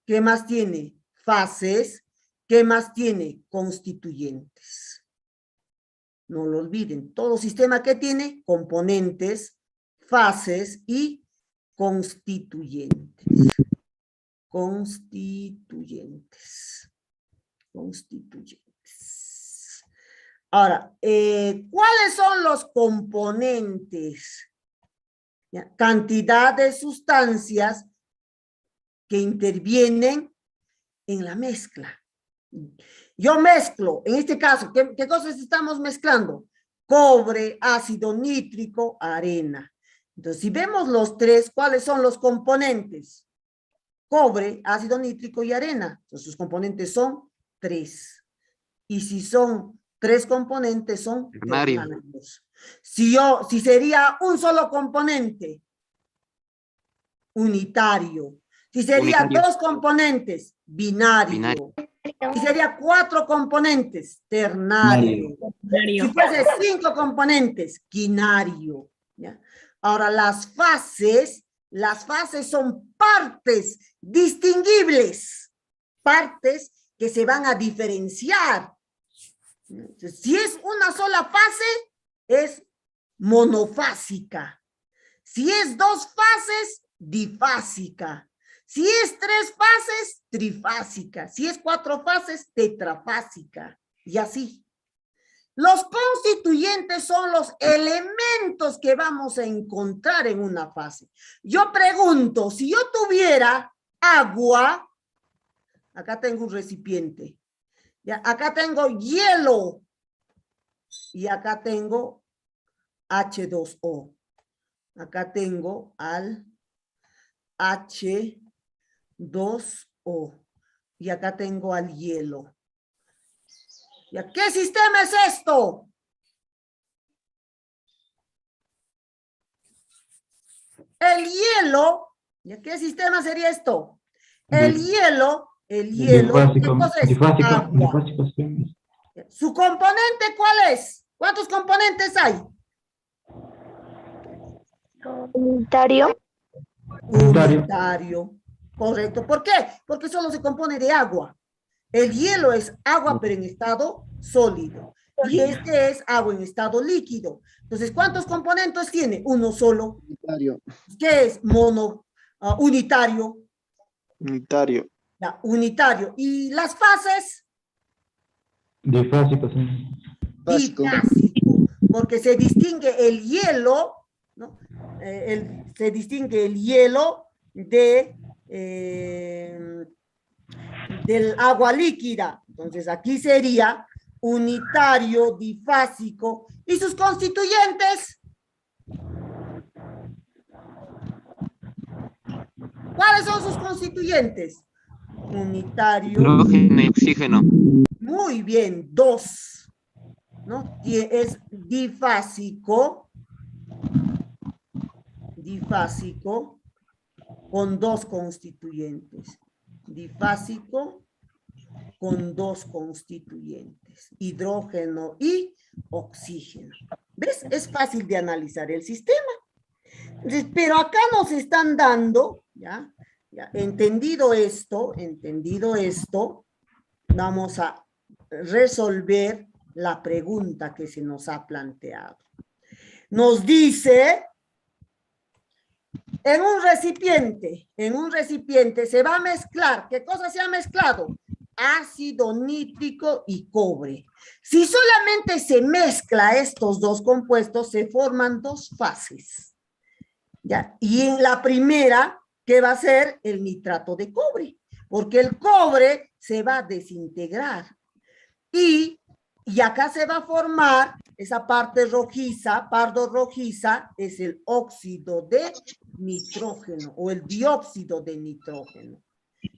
¿qué más tiene? Fases, ¿qué más tiene? Constituyentes. No lo olviden, todo sistema que tiene componentes, fases y constituyentes. Constituyentes. Ahora, ¿cuáles son los componentes? ¿Ya? Cantidad de sustancias que intervienen en la mezcla. Yo mezclo, en este caso, ¿qué cosas estamos mezclando? Cobre, ácido nítrico, arena. Entonces, si vemos los tres, ¿cuáles son los componentes? Cobre, ácido nítrico y arena. Entonces, sus componentes son 3. Y si son 3 componentes, son ternarios. Si sería un solo componente, unitario. Si sería 2 componentes, binario. Si sería 4 componentes, ternario. Si fuese 5 componentes, quinario. ¿Ya? Ahora, las fases son partes distinguibles, partes que se van a diferenciar. Entonces, si es una sola fase, es monofásica. Si es 2 fases, difásica. Si es 3 fases, trifásica. Si es 4 fases, tetrafásica. Y así. Los constituyentes son los elementos que vamos a encontrar en una fase. Yo pregunto, si yo tuviera agua, acá tengo un recipiente, ¿ya? Acá tengo hielo y acá tengo H2O. Acá tengo al H2O y acá tengo al hielo. ¿Ya qué sistema es esto? El hielo, ¿ya qué sistema sería esto? El hielo, ¿qué cosa es? Agua. ¿Su componente cuál es? ¿Cuántos componentes hay? Unitario. Unitario. Correcto. ¿Por qué? Porque solo se compone de agua. El hielo es agua, pero en estado sólido. Y este es agua en estado líquido. Entonces, ¿cuántos componentes tiene? Uno solo. Unitario. ¿Qué es? Unitario. Unitario. Ya, unitario. ¿Y las fases? Difásico, sí. Básico. Difásico. Porque se distingue el hielo, ¿no? Se distingue el hielo del agua líquida. Entonces aquí sería unitario, difásico. ¿Y sus constituyentes? ¿Cuáles son sus constituyentes? Unitario. Hidrógeno y oxígeno. Muy bien, 2. ¿No? Y es difásico con 2 constituyentes. Difásico con 2 constituyentes, hidrógeno y oxígeno. ¿Ves? Es fácil de analizar el sistema. Entonces, pero acá nos están dando, ¿ya? Entendido esto, vamos a resolver la pregunta que se nos ha planteado. Nos dice, en un recipiente se va a mezclar, ¿qué cosa se ha mezclado? Ácido nítrico y cobre. Si solamente se mezcla estos 2 compuestos, se forman 2 fases. ¿Ya? Y en la primera, ¿qué va a ser? El nitrato de cobre, porque el cobre se va a desintegrar. Y acá se va a formar esa parte rojiza, pardo rojiza, es el óxido de nitrógeno o el dióxido de nitrógeno.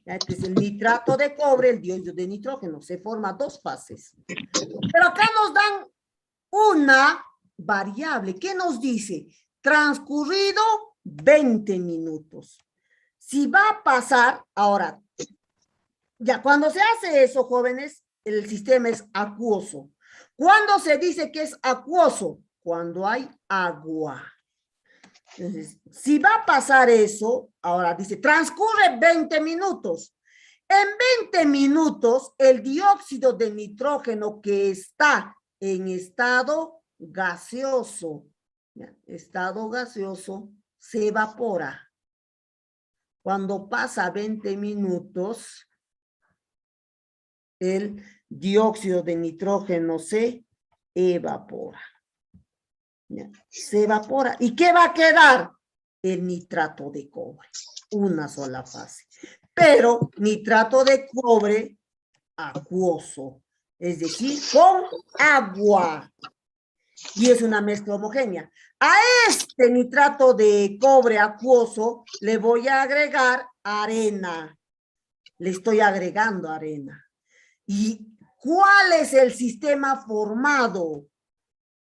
Este es el nitrato de cobre, el dióxido de nitrógeno. Se forma 2 fases. Pero acá nos dan una variable. ¿Qué nos dice? Transcurrido 20 minutos. Si va a pasar, ahora, ya cuando se hace eso, jóvenes, el sistema es acuoso. ¿Cuándo se dice que es acuoso? Cuando hay agua. Entonces, si va a pasar eso, ahora dice, transcurre 20 minutos. En 20 minutos, el dióxido de nitrógeno que está en estado gaseoso, ¿ya? Estado gaseoso, se evapora. Cuando pasa 20 minutos, el dióxido de nitrógeno se evapora. ¿Ya? Se evapora. ¿Y qué va a quedar? El nitrato de cobre. Una sola fase. pero nitrato de cobre acuoso, es decir, con agua. Y es una mezcla homogénea. A este nitrato de cobre acuoso le voy a agregar arena. Le estoy agregando arena. ¿Y cuál es el sistema formado?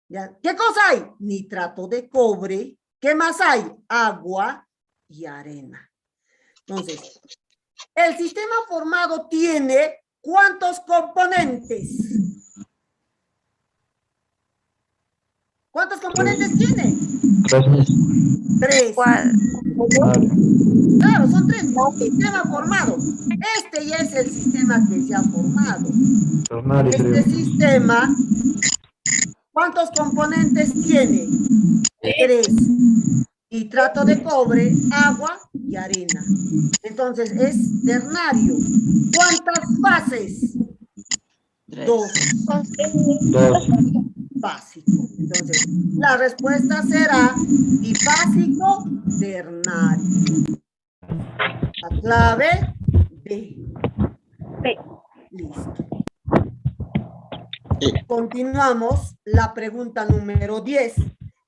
¿Ya? ¿Qué cosa hay? Nitrato de cobre. ¿Qué más hay? Agua y arena. Entonces, el sistema formado tiene ¿cuántos componentes? ¿Cuántos componentes tiene? Tres. ¿Cuál? Claro, son tres. Sistema formado. Este ya es el sistema que se ha formado. Este sistema, ¿cuántos componentes tiene? Tres. Nitrato de cobre, agua y arena. Entonces es ternario. ¿Cuántas fases? Dos. Básico. Entonces, la respuesta será bifásico ternario. La clave B. Listo. Continuamos la pregunta número 10.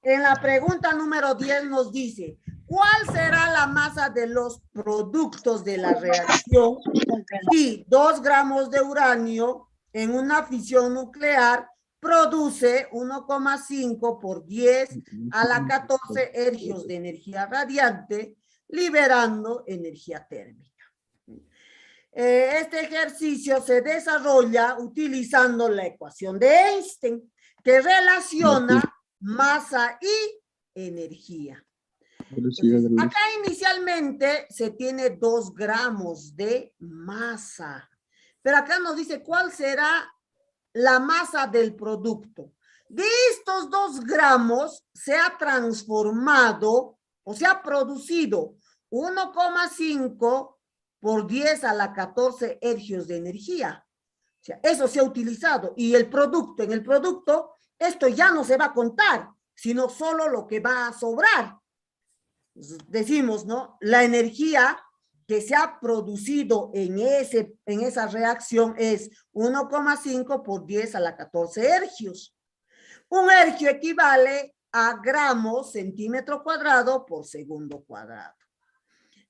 En la pregunta número 10 nos dice, ¿cuál será la masa de los productos de la reacción si 2 gramos de uranio en una fisión nuclear produce 1,5 por 10 a la 14 ergios de energía radiante, liberando energía térmica? Este ejercicio se desarrolla utilizando la ecuación de Einstein, que relaciona masa y energía. Entonces, acá inicialmente se tiene 2 gramos de masa, pero acá nos dice cuál será la masa del producto. De estos 2 gramos se ha transformado o se ha producido 1,5 por 10 a la 14 ergios de energía. O sea, eso se ha utilizado. Y el producto, en el producto, esto ya no se va a contar, sino solo lo que va a sobrar. Decimos, ¿no? La energía que se ha producido en esa reacción es 1,5 por 10 a la 14 ergios. Un ergio equivale a gramos centímetro cuadrado por segundo cuadrado.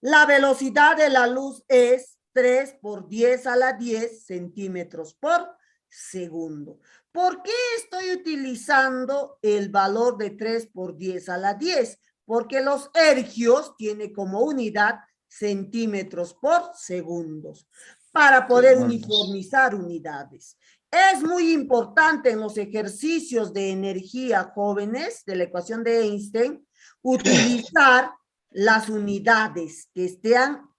La velocidad de la luz es 3 por 10 a la 10 centímetros por segundo. ¿Por qué estoy utilizando el valor de 3 por 10 a la 10? Porque los ergios tienen como unidad centímetros por segundos para poder uniformizar unidades. Es muy importante en los ejercicios de energía, jóvenes, de la ecuación de Einstein, utilizar las unidades que sean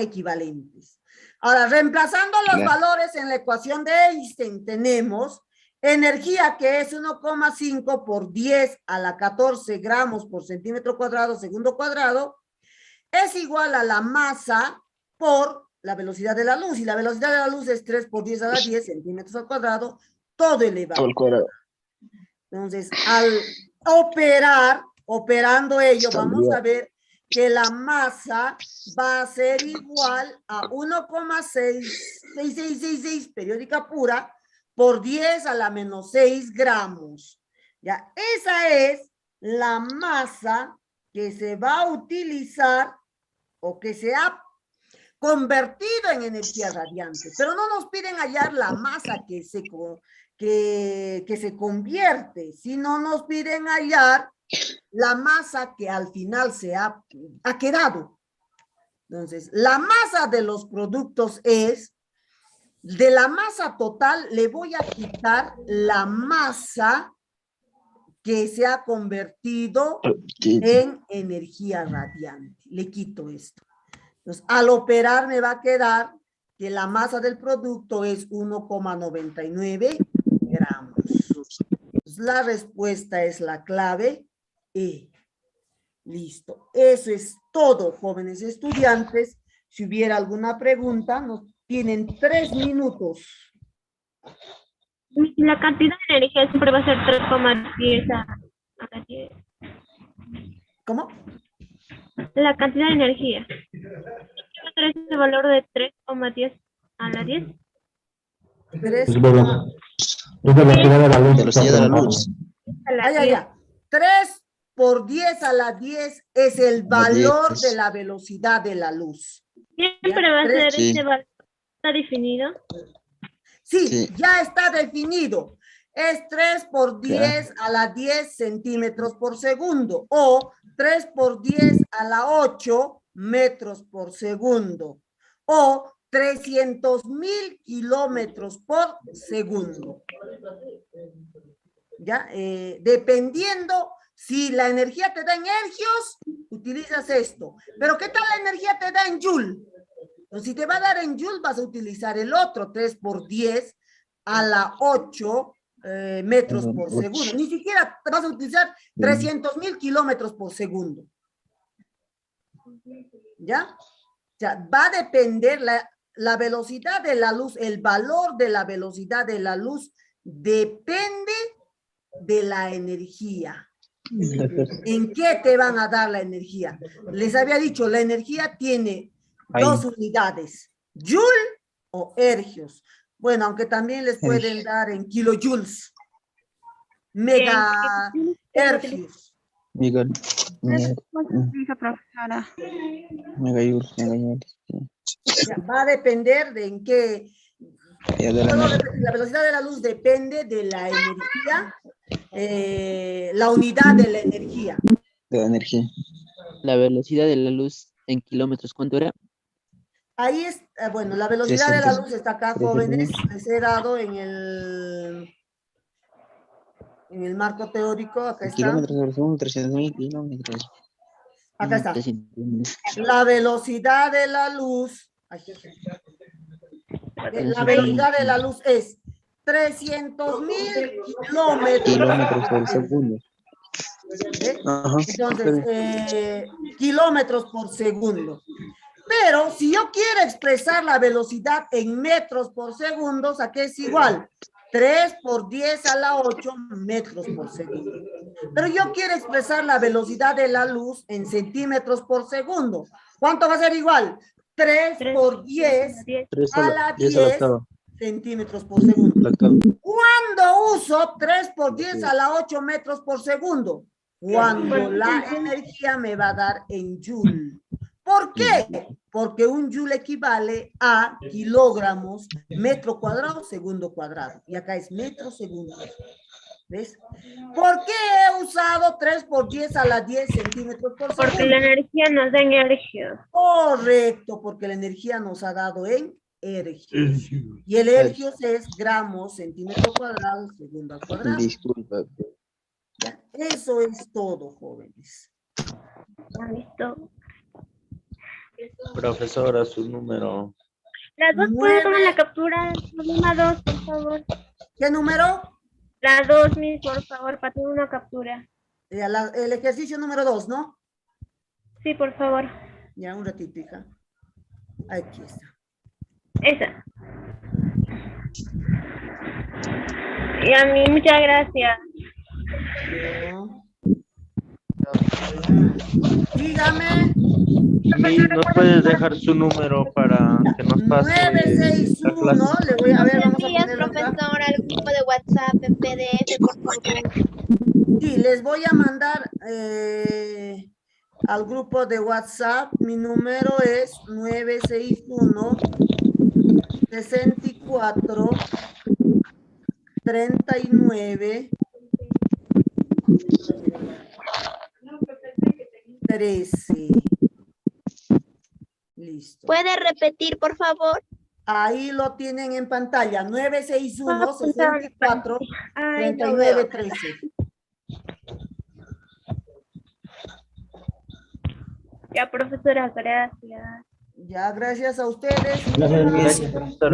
equivalentes. Ahora, reemplazando los valores en la ecuación de Einstein, tenemos energía que es 1,5 por 10 a la 14 gramos por centímetro cuadrado, segundo cuadrado, es igual a la masa por la velocidad de la luz. Y la velocidad de la luz es 3 por 10 a la 10 centímetros al cuadrado, todo elevado. Todo el cuadrado. Entonces, al operando ello, vamos a ver que la masa va a ser igual a 1,6666 periódica pura por 10 a la menos 6 gramos. Ya, esa es la masa que se va a utilizar o que se ha convertido en energía radiante. Pero no nos piden hallar la masa que se convierte, sino nos piden hallar la masa que al final se ha quedado. Entonces, la masa de los productos es, de la masa total le voy a quitar la masa que se ha convertido en energía radiante. Le quito esto. Entonces, al operar me va a quedar que la masa del producto es 1,99 gramos. Entonces, la respuesta es la clave E. Listo. Eso es todo, jóvenes estudiantes. Si hubiera alguna pregunta, nos tienen 3 minutos. La cantidad de energía siempre va a ser 3,10 a la 10. ¿Cómo? La cantidad de energía. Va a hacer ese valor de 3,10 a la 10? Tres- Es velocidad de la luz. Velocidad de la luz. A la Ah, ya, 10. ya. 3 por 10 a la 10 es el valor de la velocidad de la luz. Siempre va a Tres- ser Sí. ese valor. ¿Está definido? Sí, Sí. ya está definido. Es 3 por 10 a la 10 centímetros por segundo o 3 por 10 a la 8 metros por segundo o 300,000 kilómetros por segundo. ¿Ya? Dependiendo si la energía te da en hercios, utilizas esto. Pero ¿qué tal la energía te da en joule? Entonces, si te va a dar en joule, vas a utilizar el otro, 3 por 10 a la 8 metros por segundo. Ni siquiera te vas a utilizar 300,000 kilómetros por segundo. ¿Ya? O sea, va a depender la velocidad de la luz, el valor de la velocidad de la luz depende de la energía. ¿En qué te van a dar la energía? Les había dicho, la energía tiene dos unidades, joule o hercios. Bueno, aunque también les pueden dar en kilojoules, megahercios. Miguel. Profesora. Ya, va a depender de en qué. La velocidad de la luz depende de la energía, la unidad de la energía. De la energía. La velocidad de la luz en kilómetros, ¿cuánto era? Ahí es, bueno, la velocidad de la 300. luz está acá, jóvenes, les he dado en el marco teórico, acá está. Kilómetros por segundo, 300,000 kilómetros. Acá está. 300. La velocidad de la luz, la velocidad de la luz es 300,000 Kilómetros por kilómetros. segundo. ¿Eh? Ajá. Entonces, kilómetros por segundo. Pero si yo quiero expresar la velocidad en metros por segundo, ¿a qué es igual? 3 por 10 a la 8 metros por segundo. Pero yo quiero expresar la velocidad de la luz en centímetros por segundo. ¿Cuánto va a ser igual? 3 por 10 a la 10 centímetros por segundo. ¿Cuándo uso 3 por 10 a la 8 metros por segundo? Cuando la energía me va a dar en joule. ¿Por qué? Porque un joule equivale a kilogramos, metro cuadrado, segundo cuadrado. Y acá es metro segundo. ¿Ves? ¿Por qué he usado 3 por 10 a la 10 centímetros por segundo? Porque la energía nos da en hercios. Correcto, porque la energía nos ha dado en hercios. Y el hercios es gramos, centímetro cuadrado, segundo al cuadrado. Disculpa. ¿Ya? Eso es todo, jóvenes. ¿Listo? Profesora, su número. Las dos pueden tomar la captura. Problema 2, por favor. ¿Qué número? La 2, mis, por favor, para tomar una captura. El ejercicio número 2, ¿no? Sí, por favor. Ya, un ratito, hija. Aquí está. Esa. Y a mí, muchas gracias. No. Dígame. ¿Nos puedes dejar su número para que nos pase 961, la clase? le voy a ver, vamos a Días, ponerlo acá. profesora, al grupo de WhatsApp en PDF, por favor. Sí, les voy a mandar al grupo de WhatsApp. Mi número es 961 64 39 13. Listo. ¿Puede repetir, por favor? Ahí lo tienen en pantalla. 961 64 Ay, no 39 veo. 13. Ya, profesora, gracias. Ya, gracias a ustedes. Gracias, Gracias, profesora.